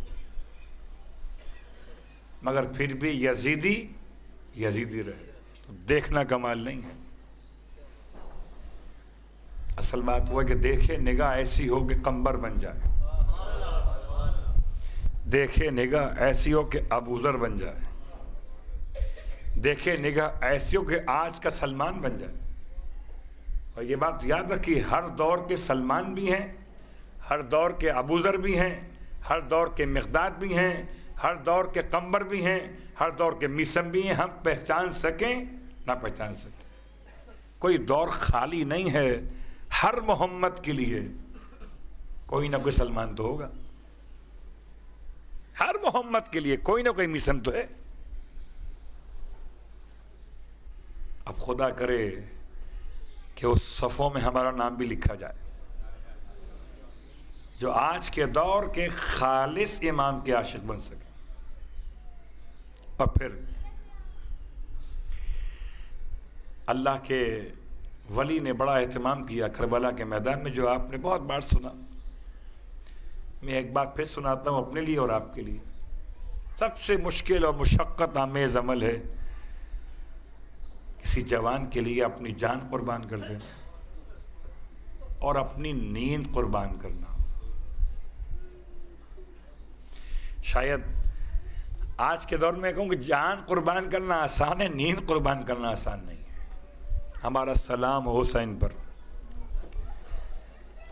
مگر پھر بھی یزیدی رہے. دیکھنا کمال نہیں ہے. اصل بات وہ ہے کہ دیکھے نگاہ ایسی ہو کہ قمبر بن جائے، دیکھے نگاہ ایسی ہو کہ ابو ذر بن جائے، دیکھے نگاہ ایسی ہو کہ آج کا سلمان بن جائے. اور یہ بات یاد رکھیے، ہر دور کے سلمان بھی ہیں، ہر دور کے ابو ذر بھی ہیں، ہر دور کے مقداد بھی ہیں، ہر دور کے قمبر بھی ہیں، ہر دور کے میسم بھی ہیں. ہم پہچان سکیں نہ پہچان سکیں، کوئی دور خالی نہیں ہے. ہر محمد کے لیے کوئی نہ کوئی سلمان تو ہوگا، ہر محمد کے لیے کوئی نہ کوئی میسم تو ہے. اب خدا کرے کہ اس صفوں میں ہمارا نام بھی لکھا جائے جو آج کے دور کے خالص امام کے عاشق بن سکے. اور پھر اللہ کے ولی نے بڑا اہتمام کیا کربلا کے میدان میں، جو آپ نے بہت بار سنا. میں ایک بار پھر سناتا ہوں اپنے لیے اور آپ کے لیے. سب سے مشکل اور مشقت آمیز عمل ہے کسی جوان کے لیے اپنی جان قربان کر دینا اور اپنی نیند قربان کرنا. شاید آج کے دور میں کہوں کہ جان قربان کرنا آسان ہے، نیند قربان کرنا آسان نہیں ہے. ہمارا سلام حسین پر.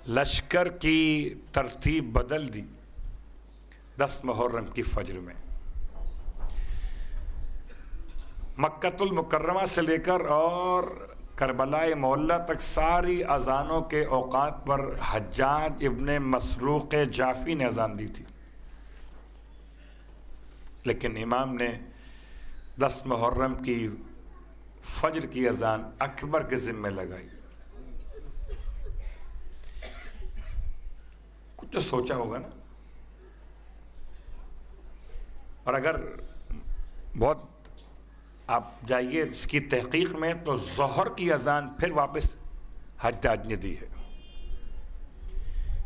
لشکر کی ترتیب بدل دی 10 محرم کی فجر میں. مکۃ المکرمہ سے لے کر اور کربلا معلیٰ تک ساری اذانوں کے اوقات پر حجاج ابن مسروق جعفی نے اذان دی تھی، لیکن امام نے 10 محرم کی فجر کی اذان اکبر کے ذمہ لگائی. کچھ تو سوچا ہوگا نا. اور اگر بہت آپ جائیے اس کی تحقیق میں تو ظہر کی اذان پھر واپس حجاج نے دی ہے.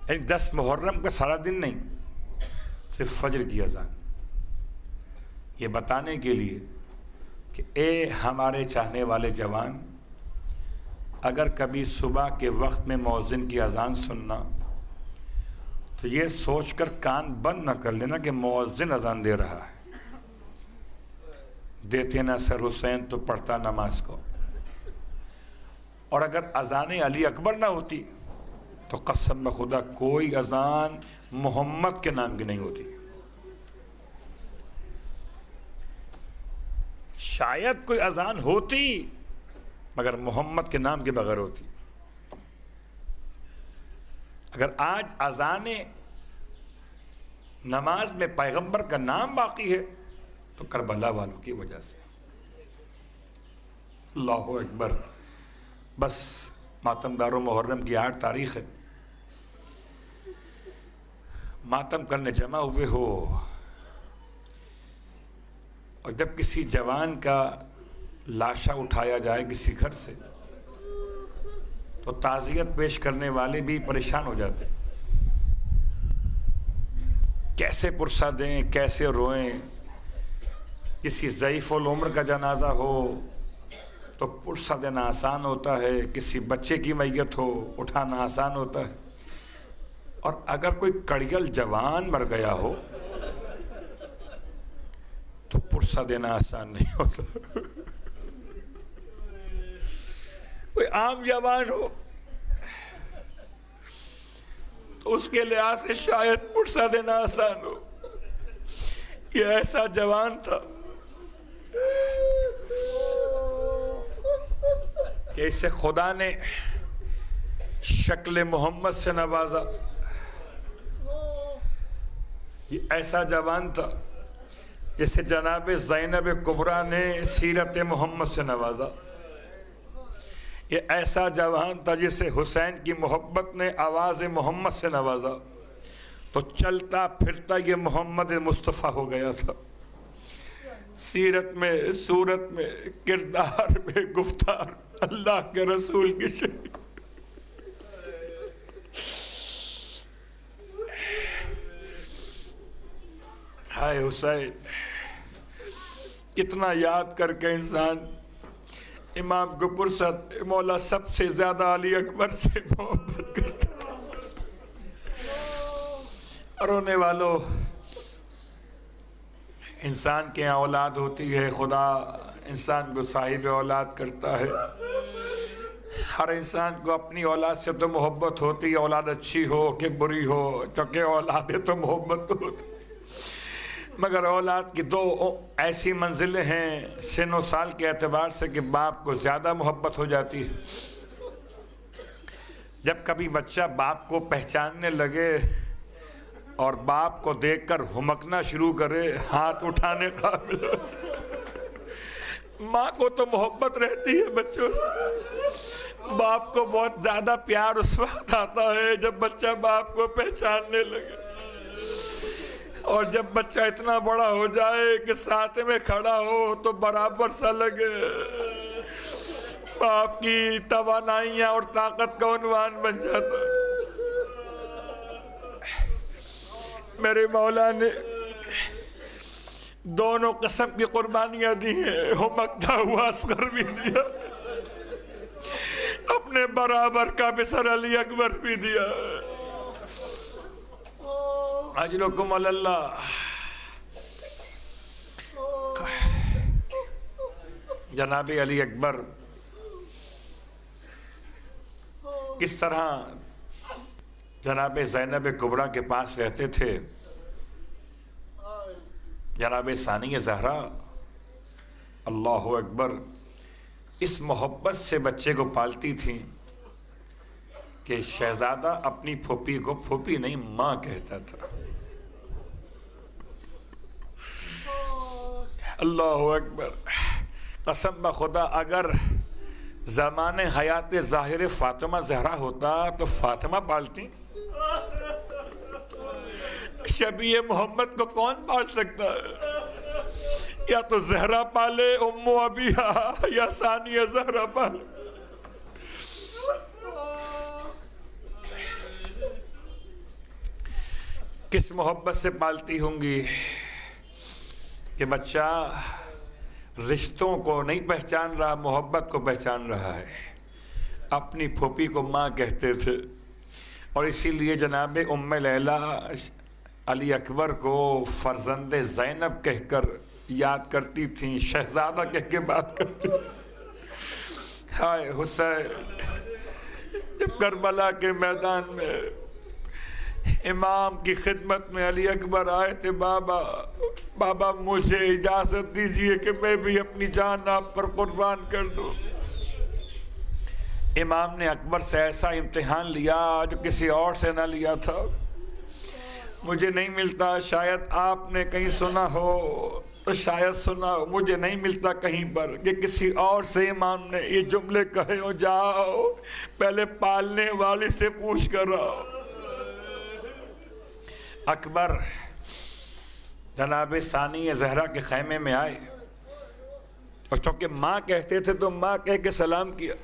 یعنی 10 محرم کا سارا دن نہیں، صرف فجر کی اذان. یہ بتانے کے لیے کہ اے ہمارے چاہنے والے جوان، اگر کبھی صبح کے وقت میں مؤذن کی اذان سننا تو یہ سوچ کر کان بند نہ کر لینا کہ مؤذن اذان دے رہا ہے، دیتے نا سر حسین تو پڑھتا نماز کو۔ اور اگر اذان علی اکبر نہ ہوتی تو قسم خدا کوئی اذان محمد کے نام کی نہیں ہوتی، شاید کوئی اذان ہوتی مگر محمد کے نام کے بغیر ہوتی۔ اگر آج اذان نماز میں پیغمبر کا نام باقی ہے تو کربلا والوں کی وجہ سے۔ اللہ اکبر۔ بس ماتم دار و محرم کی 8 تاریخ ہے، ماتم کرنے جمع ہوئے ہو، اور جب کسی جوان کا لاشا اٹھایا جائے کسی گھر سے تو تعزیت پیش کرنے والے بھی پریشان ہو جاتے، کیسے پرسہ دیں، کیسے روئیں۔ کسی ضعیف العمر کا جنازہ ہو تو پرسہ دینا آسان ہوتا ہے، کسی بچے کی میت ہو اٹھانا آسان ہوتا ہے، اور اگر کوئی کڑیل جوان مر گیا ہو تو پرسہ دینا آسان نہیں ہوتا۔ کوئی عام جوان ہو تو اس کے لحاظ سے شاید پرسہ دینا آسان ہو، یہ ایسا جوان تھا کہ اسے خدا نے شکل محمد سے نوازا، یہ ایسا جوان تھا جسے جناب زینب کبریٰ نے سیرت محمد سے نوازا، یہ ایسا جوان تھا جسے حسین کی محبت نے آواز محمد سے نوازا، تو چلتا پھرتا یہ محمد مصطفیٰ ہو گیا تھا، سیرت میں، صورت میں، کردار میں، گفتار اللہ کے رسول کی شکل۔ ہائے حسین، کتنا یاد کر کے انسان امام کو پرسد مولا سب سے زیادہ علی اکبر سے محبت کرتا۔ رونے والوں، انسان کے یہاں اولاد ہوتی ہے، خدا انسان کو صاحب اولاد کرتا ہے، ہر انسان کو اپنی اولاد سے تو محبت ہوتی ہے، اولاد اچھی ہو کہ بری ہو، چونکہ اولاد تو محبت تو ہوتی، مگر اولاد کی 2 ایسی منزلیں ہیں سن و سال کے اعتبار سے کہ باپ کو زیادہ محبت ہو جاتی ہے۔ جب کبھی بچہ باپ کو پہچاننے لگے اور باپ کو دیکھ کر ہمکنا شروع کرے، ہاتھ اٹھانے قابل، ماں کو تو محبت رہتی ہے بچوں سے، باپ کو بہت زیادہ پیار اس وقت آتا ہے جب بچہ باپ کو پہچاننے لگے، اور جب بچہ اتنا بڑا ہو جائے کہ ساتھ میں کھڑا ہو تو برابر سا لگے، باپ کی توانائیاں اور طاقت کا عنوان بن جاتا ہے۔ میرے مولا نے دونوں قسم کی قربانیاں دی ہیں، ہمکتا ہوا اصغر بھی دیا، اپنے برابر کا بسر علی اکبر بھی دیا۔ اجلکم اللہ۔ جناب علی اکبر کس طرح جناب زینب کبریٰ کے پاس رہتے تھے، جناب ثانی زہرا اللہ اکبر اس محبت سے بچے کو پالتی تھیں کہ شہزادہ اپنی پھوپھی کو پھوپھی نہیں ماں کہتا تھا۔ اللہ اکبر۔ قسم بخدا اگر زمان حیات ظاہر فاطمہ زہرا ہوتا تو فاطمہ پالتی، شبیہ محمد کو کون پال سکتا ہے؟ یا تو زہرا پالے ام ابیہا یا ثانیہ زہرا پالے۔ کس محبت سے پالتی ہوں گی کہ بچہ رشتوں کو نہیں پہچان رہا، محبت کو پہچان رہا ہے۔ اپنی پھوپھی کو ماں کہتے تھے، اور اسی لیے جناب ام لیلہ علی اکبر کو فرزند زینب کہہ کر یاد کرتی تھیں، شہزادہ کہہ کے بات کرتی تھیں۔ ہائے حسین، جب کربلا کے میدان میں امام کی خدمت میں علی اکبر آئے تھے، بابا مجھے اجازت دیجئے کہ میں بھی اپنی جان آپ پر قربان کر دوں۔ امام نے اکبر سے ایسا امتحان لیا جو کسی اور سے نہ لیا تھا۔ مجھے نہیں ملتا، شاید آپ نے کہیں سنا ہو تو شاید سنا ہو، مجھے نہیں ملتا کہیں پر کہ کسی اور سے امام نے یہ جملے کہے ہو، جاؤ پہلے پالنے والی سے پوچھ کر آؤ۔ اکبر جناب ثانی زہرا کے خیمے میں آئے، اور چونکہ ماں کہتے تھے تو ماں کہہ کے سلام کیا،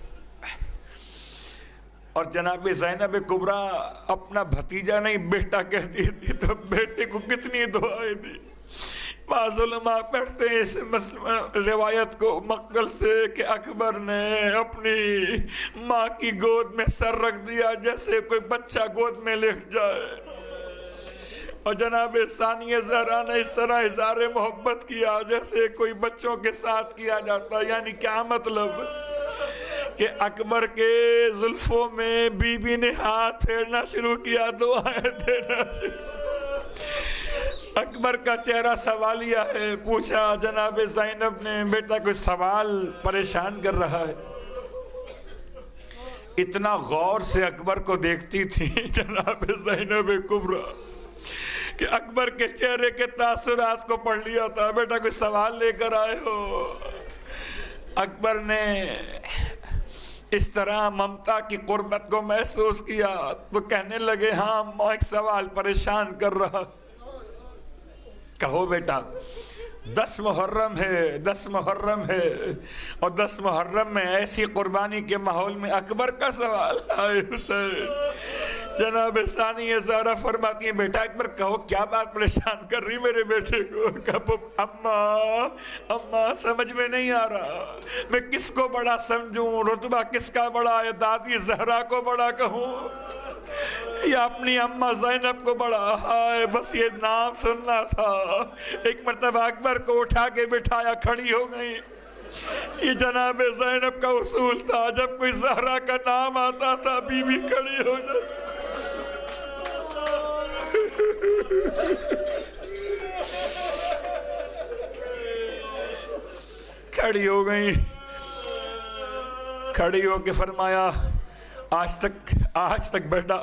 اور جناب زینب کبریٰ اپنا بھتیجا نہیں بیٹا کہتی تھی، تو بیٹے کو کتنی دعائیں دی۔ بعض علماء پڑھتے ہیں اس روایت کو مقتل سے کہ اکبر نے اپنی ماں کی گود میں سر رکھ دیا جیسے کوئی بچہ گود میں لیٹ جائے، اور جناب ثانی زہرا نے اس طرح اظہار محبت کیا جیسے کوئی بچوں کے ساتھ کیا جاتا۔ یعنی کیا مطلب کہ اکبر کے زلفوں میں بی بی نے ہاتھ پھیرنا شروع کیا، دعائیں دینا شروع۔ اکبر کا چہرہ سوالیہ ہے، پوچھا جناب زینب نے، بیٹا کوئی سوال پریشان کر رہا ہے؟ اتنا غور سے اکبر کو دیکھتی تھی جناب زینب کبریٰ کہ اکبر کے چہرے کے تاثرات کو پڑھ لیا تھا۔ بیٹا کوئی سوال لے کر آئے ہو؟ اکبر نے اس طرح ممتا کی قربت کو محسوس کیا تو کہنے لگے، ہاں ماں ایک سوال پریشان کر رہا۔ کہو بیٹا۔ 10 محرم ہے، 10 محرم ہے، اور 10 محرم میں ایسی قربانی کے ماحول میں اکبر کا سوال۔ آئے حسین، جناب ثانی زہرا فرماتی ہیں، بیٹا اکبر کہو کیا بات پریشان کر رہی میرے بیٹے کو؟ کہو اماں سمجھ میں نہیں آ رہا، میں کس کو بڑا سمجھوں، رتبہ کس کا بڑا ہے، دادی زہرا کو بڑا کہوں یا اپنی اماں زینب کو بڑا؟ ہائے بس یہ نام سننا تھا۔ ایک مرتبہ اکبر کو اٹھا کے بٹھایا، کھڑی ہو گئی۔ یہ جناب زینب کا اصول تھا، جب کوئی زہرا کا نام آتا تھا بی بی کھڑی ہو جاتی۔ کھڑی ہو گئی، کھڑی ہو کے فرمایا، آج تک بیٹا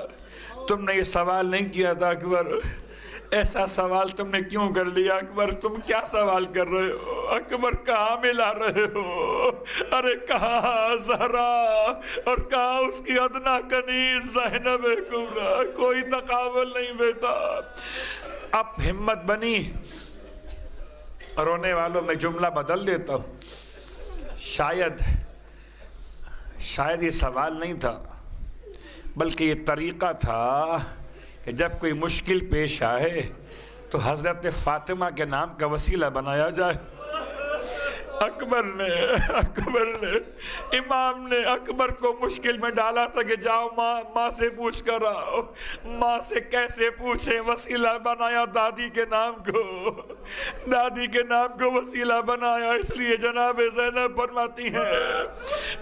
تم نے یہ سوال نہیں کیا تھا اکبر، ایسا سوال تم نے کیوں کر لیا اکبر؟ تم کیا سوال کر رہے ہو اکبر؟ کہاں ملا رہے ہو؟ ارے کہاں زہرا اور کہاں اس کی ادنا کنیز زینب کبریٰ؟ کوئی تقابل نہیں بیٹا۔ اب ہمت بنی، رونے والوں میں جملہ بدل دیتا ہوں، شاید یہ سوال نہیں تھا بلکہ یہ طریقہ تھا کہ جب کوئی مشکل پیش آئے تو حضرت فاطمہ کے نام کا وسیلہ بنایا جائے۔ اکبر نے امام نے اکبر کو مشکل میں ڈالا تھا کہ جاؤ ماں سے پوچھ کر آؤ۔ ماں سے کیسے پوچھیں؟ وسیلہ بنایا دادی کے نام کو وسیلہ بنایا۔ اس لیے جناب زینب فرماتی ہیں،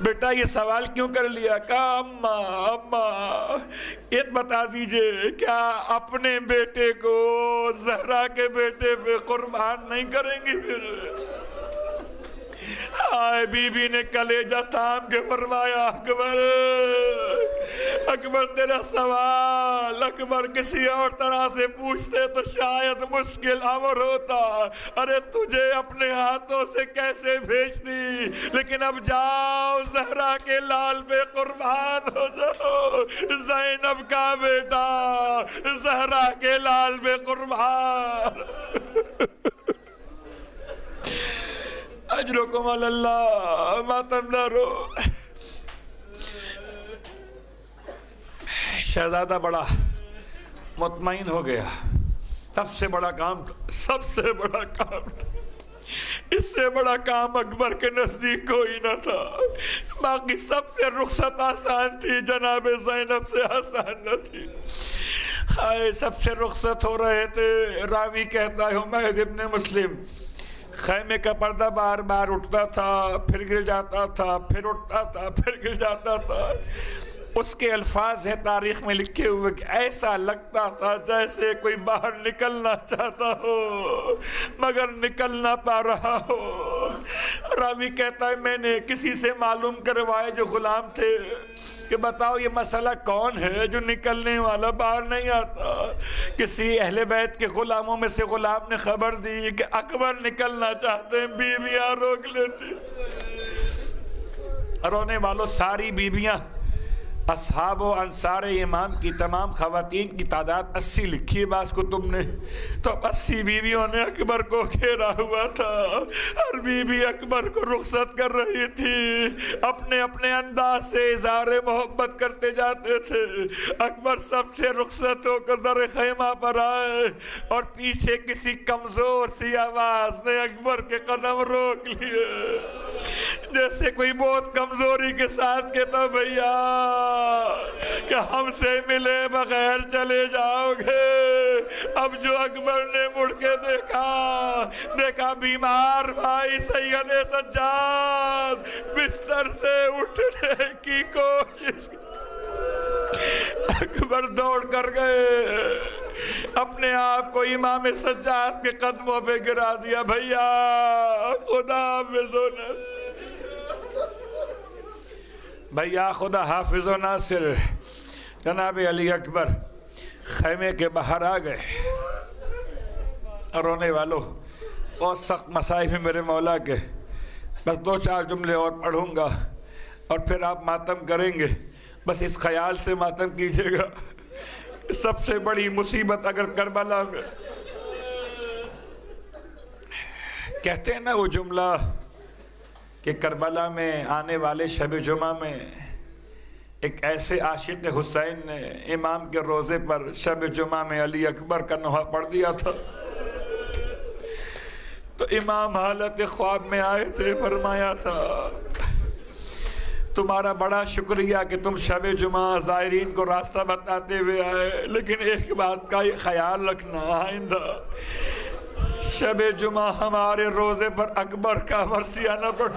بیٹا یہ سوال کیوں کر لیا؟ کہا اماں یہ بتا دیجئے، کیا اپنے بیٹے کو زہرا کے بیٹے پہ قربان نہیں کریں گی پھر؟ آئے بی بی نے کلیجہ تھام کے فرمایا، اکبر تیرا سوال اکبر کسی اور طرح سے پوچھتے تو شاید مشکل امر ہوتا، ارے تجھے اپنے ہاتھوں سے کیسے بھیجتی، لیکن اب جاؤ زہرا کے لال پہ قربان ہو جاؤ، زینب کا بیٹا زہرا کے لال پہ قربان۔ اجرکم علی اللہ، ماتم نہ رو۔ شہزادہ بڑا مطمئن ہو گیا، سب سے بڑا کام تھا۔ اس سے بڑا کام اکبر کے نزدیک کوئی نہ تھا۔ باقی سب سے رخصت آسان تھی، جناب زینب سے آسان نہ تھی۔ سب سے رخصت ہو رہے تھے۔ راوی کہتا ہے حمید ابن مسلم، خیمے کا پردہ بار بار اٹھتا تھا، پھر گر جاتا تھا، پھر اٹھتا تھا، پھر گر جاتا تھا۔ اس کے الفاظ ہیں تاریخ میں لکھے ہوئے کہ ایسا لگتا تھا جیسے کوئی باہر نکلنا چاہتا ہو مگر نکل نہ پا رہا ہو۔ راوی کہتا ہے میں نے کسی سے معلوم کروایا جو غلام تھے کہ بتاؤ یہ مسئلہ کون ہے جو نکلنے والا باہر نہیں آتا۔ کسی اہل بیت کے غلاموں میں سے غلام نے خبر دی کہ اکبر نکلنا چاہتے ہیں، بیویاں روک لیتی۔ رونے والوں ساری بیویاں، اصحاب و انصار امام کی تمام خواتین کی تعداد 80 لکھی ہے بعض کتب نے، تو اب 80 بیویوں نے اکبر کو گھیرا ہوا تھا۔ ہر بیوی اکبر کو رخصت کر رہی تھی، اپنے اپنے انداز سے اظہار محبت کرتے جاتے تھے۔ اکبر سب سے رخصت ہو کر در خیمہ پر آئے اور پیچھے کسی کمزور سی آواز نے اکبر کے قدم روک لیے، جیسے کوئی بہت کمزوری کے ساتھ کہتا بھیا کہ ہم سے ملے بغیر چلے جاؤ گے۔ اب جو اکبر نے مڑ کے دیکھا بیمار بھائی سید سجاد بستر سے اٹھنے کی کوشش، اکبر دوڑ کر گئے، اپنے آپ کو امام سجاد کے قدموں پہ گرا دیا۔ بھیا خدا حافظ و ناصر، بھیا خدا حافظ و ناصر۔ جناب علی اکبر خیمے کے باہر آ گئے۔ رونے والوں بہت سخت مسائل ہیں میرے مولا کے، بس 2-4 جملے اور پڑھوں گا اور پھر آپ ماتم کریں گے۔ بس اس خیال سے ماتم کیجیے گا کہ سب سے بڑی مصیبت اگر کربلا میں، کہتے ہیں نا وہ جملہ کہ کربلا میں آنے والے شب جمعہ میں ایک ایسے عاشق حسین نے امام کے روزے پر شب جمعہ میں علی اکبر کا نوحہ پڑھ دیا تھا، تو امام حالت خواب میں آئے تھے، فرمایا تھا تمہارا بڑا شکریہ کہ تم شب جمعہ زائرین کو راستہ بتاتے ہوئے آئے، لیکن ایک بات کا خیال رکھنا، آئندہ شب جمعہ ہمارے روزے پر اکبر کا مرثیہ نہ پڑھ۔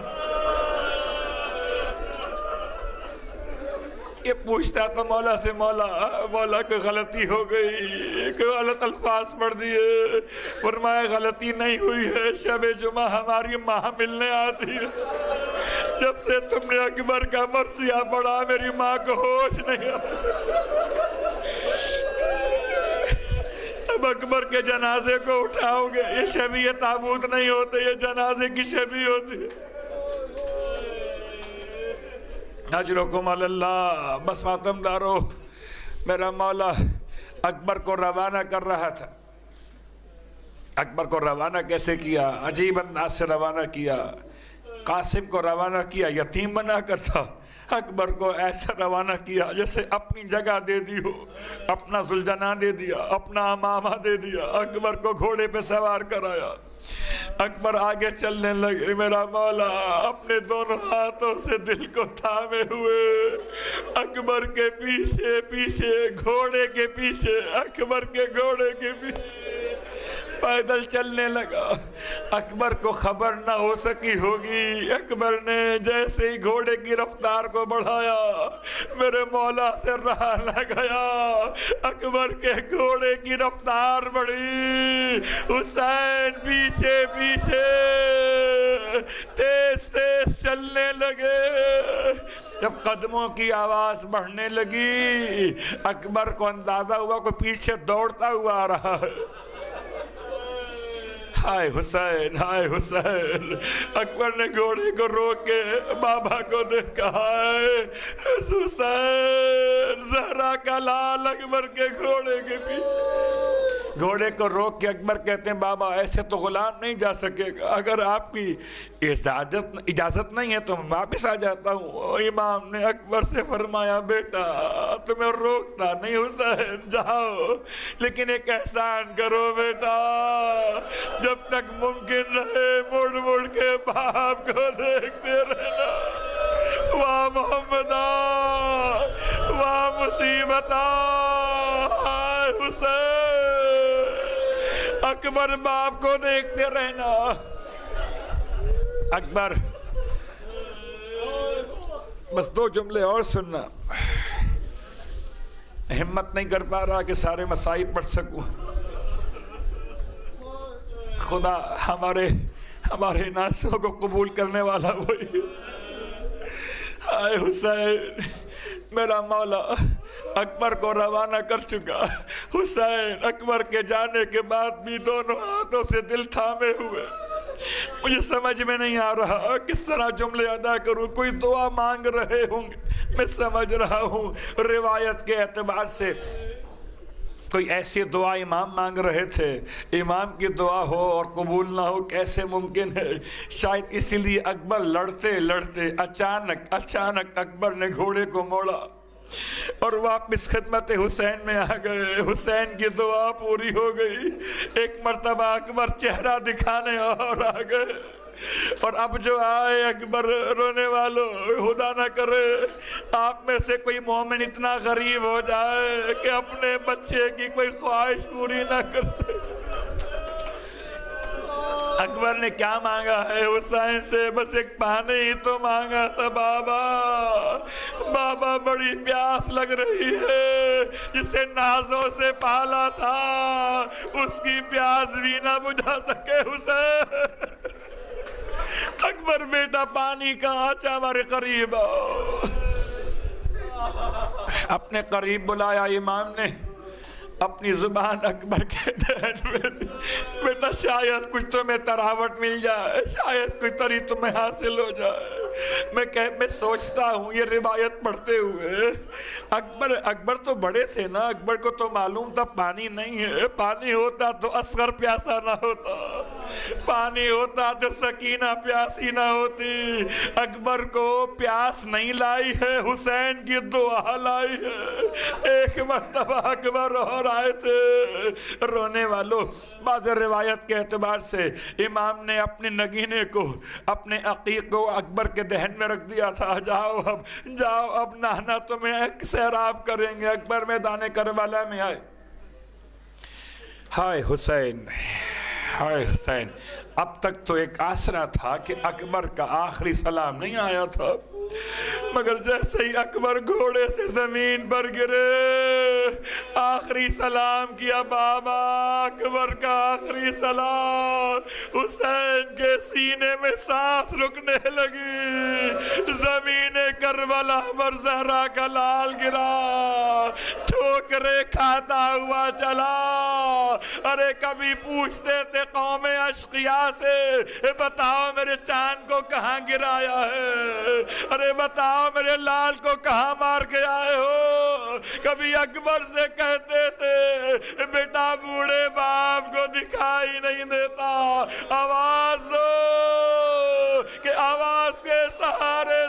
یہ پوچھتا تھا مولا سے، مولا کوئی غلطی ہو گئی، کوئی غلط الفاظ پڑھ دیے؟ فرمایا غلطی نہیں ہوئی ہے، شب جمعہ ہماری ماں ملنے آتی ہے، جب سے تم نے اکبر کا مرثیہ پڑھا میری ماں کو ہوش نہیں آتا۔ اب اکبر کے جنازے کو اٹھاؤ گے، یہ شبیہ تابوت نہیں ہوتے، یہ جنازے کی شبیہ ہوتی ہے۔ اجرکم علی اللہ۔ بس ماتم دارو، میرا مولا اکبر کو روانہ کر رہا تھا۔ اکبر کو روانہ کیسے کیا؟ عجیب انداز سے روانہ کیا۔ قاسم کو روانہ کیا یتیم بنا کر تھا، اکبر کو ایسا روانہ کیا جیسے اپنی جگہ دے دی ہو، اپنا ذوالجناح دے دیا، اپنا امامہ دے دیا، اکبر کو گھوڑے پہ سوار کرایا۔ اکبر آگے چلنے لگے، میرا مولا اپنے دونوں ہاتھوں سے دل کو تھامے ہوئے اکبر کے پیچھے پیچھے، گھوڑے کے پیچھے، اکبر کے گھوڑے کے پیچھے پیدل چلنے لگا۔ اکبر کو خبر نہ ہو سکی ہوگی، اکبر نے جیسے ہی گھوڑے کی رفتار کو بڑھایا میرے مولا سے رہا نہ گیا، اکبر کے گھوڑے کی رفتار بڑھی، حسین پیچھے پیچھے تیز تیز چلنے لگے۔ جب قدموں کی آواز بڑھنے لگی اکبر کو اندازہ ہوا کہ پیچھے دوڑتا ہوا آ رہا ہے۔ ہائے حسین، ہائے حسین۔ اکبر نے گھوڑے کو روک کے بابا کو دیکھا، ہائے حسین، زہرا کا لال اکبر کے گھوڑے کے پیچھے۔ گھوڑے کو روک کے اکبر کہتے ہیں بابا ایسے تو غلام نہیں جا سکے گا، اگر آپ کی اجازت نہیں ہے تو میں واپس آ جاتا ہوں۔ امام نے اکبر سے فرمایا بیٹا تمہیں روکتا نہیں حسین، جاؤ، لیکن ایک احسان کرو بیٹا، جب تک ممکن رہے مڑ مڑ کے باپ کو دیکھتے رہنا۔ واہ محمدہ، واہ مصیبتہ، ہائے حسین، اکبر باپ کو دیکھتے رہنا۔ اکبر بس 2 جملے اور سننا، ہمت نہیں کر پا رہا کہ سارے مصائب پڑھ سکوں۔ خدا ہمارے ناسوں کو قبول کرنے والا وہی۔ آئے حسین، میرا مولا اکبر کو روانہ کر چکا۔ حسین اکبر کے جانے کے بعد بھی دونوں ہاتھوں سے دل تھامے ہوئے۔ مجھے سمجھ میں نہیں آ رہا کس طرح جملے ادا کروں، کوئی دعا مانگ رہے ہوں گے، میں سمجھ رہا ہوں روایت کے اعتبار سے کوئی ایسی دعا امام مانگ رہے تھے، امام کی دعا ہو اور قبول نہ ہو کیسے ممکن ہے؟ شاید اسی لیے اکبر لڑتے لڑتے اچانک اکبر نے گھوڑے کو موڑا اور واپس خدمت حسین میں آ گئے۔ حسین کی دعا پوری ہو گئی، ایک مرتبہ اکبر چہرہ دکھانے اور آ گئے، اور اب جو آئے اکبر رونے والوں، خدا نہ کرے آپ میں سے کوئی مومن اتنا غریب ہو جائے کہ اپنے بچے کی کوئی خواہش پوری نہ کر سکے۔ اکبر نے کیا مانگا ہے حسین سے؟ بس ایک پانی ہی تو مانگا تھا، بابا بڑی پیاس لگ رہی ہے، جسے نازوں سے پالا تھا اس کی پیاس بھی نہ بجھا سکے حسین۔ اکبر بیٹا پانی کا آچا ہمارے قریب آؤ۔ اپنے قریب بلایا امام نے، اپنی زبان اکبر کے دہن میں دی، بیٹا شاید کچھ تمہیں تراوٹ مل جائے، شاید کچھ تری تمہیں حاصل ہو جائے۔ میں سوچتا ہوں یہ روایت پڑھتے ہوئے اکبر تو بڑے تھے نا، اکبر کو تو معلوم تھا پانی نہیں ہے، پانی ہوتا تو اصغر پیاسا نہ ہوتا، پانی ہوتا تو سکینہ پیاسی نہ ہوتی۔ اکبر کو پیاس نہیں لائی ہے، حسین کی دعا لائی ہے۔ ایک مرتبہ اکبر اور آئے تھے رونے والوں، بعض روایت کے اعتبار سے امام نے اپنے نگینے کو، اپنے عقیق کو اکبر کے دہن میں رکھ دیا تھا، جاؤ اب نانا تمہیں سیراب کریں گے۔ اکبر میدان کربلا میں آئے، ہائے حسین، ہائے حسین، اب تک تو ایک آسرا تھا کہ اکبر کا آخری سلام نہیں آیا تھا، مگر جیسے ہی اکبر گھوڑے سے زمین پر گرے، آخری سلام کیا بابا، اکبر کا آخری سلام، حسین کے سینے میں سانس رکنے لگی، زمین کربلا پر زہرا کا لال گرا، ٹھوکرے کھاتا ہوا چلا۔ ارے کبھی پوچھتے تھے قوم اشقیاء سے، بتاؤ میرے چاند کو کہاں گرایا ہے، ارے بتاؤ میرے لال کو کہاں مار کے آئے ہو۔ کبھی اکبر سے کہتے تھے بیٹا بوڑھے باپ کو دکھائی نہیں دیتا، آواز دو کہ آواز کے سہارے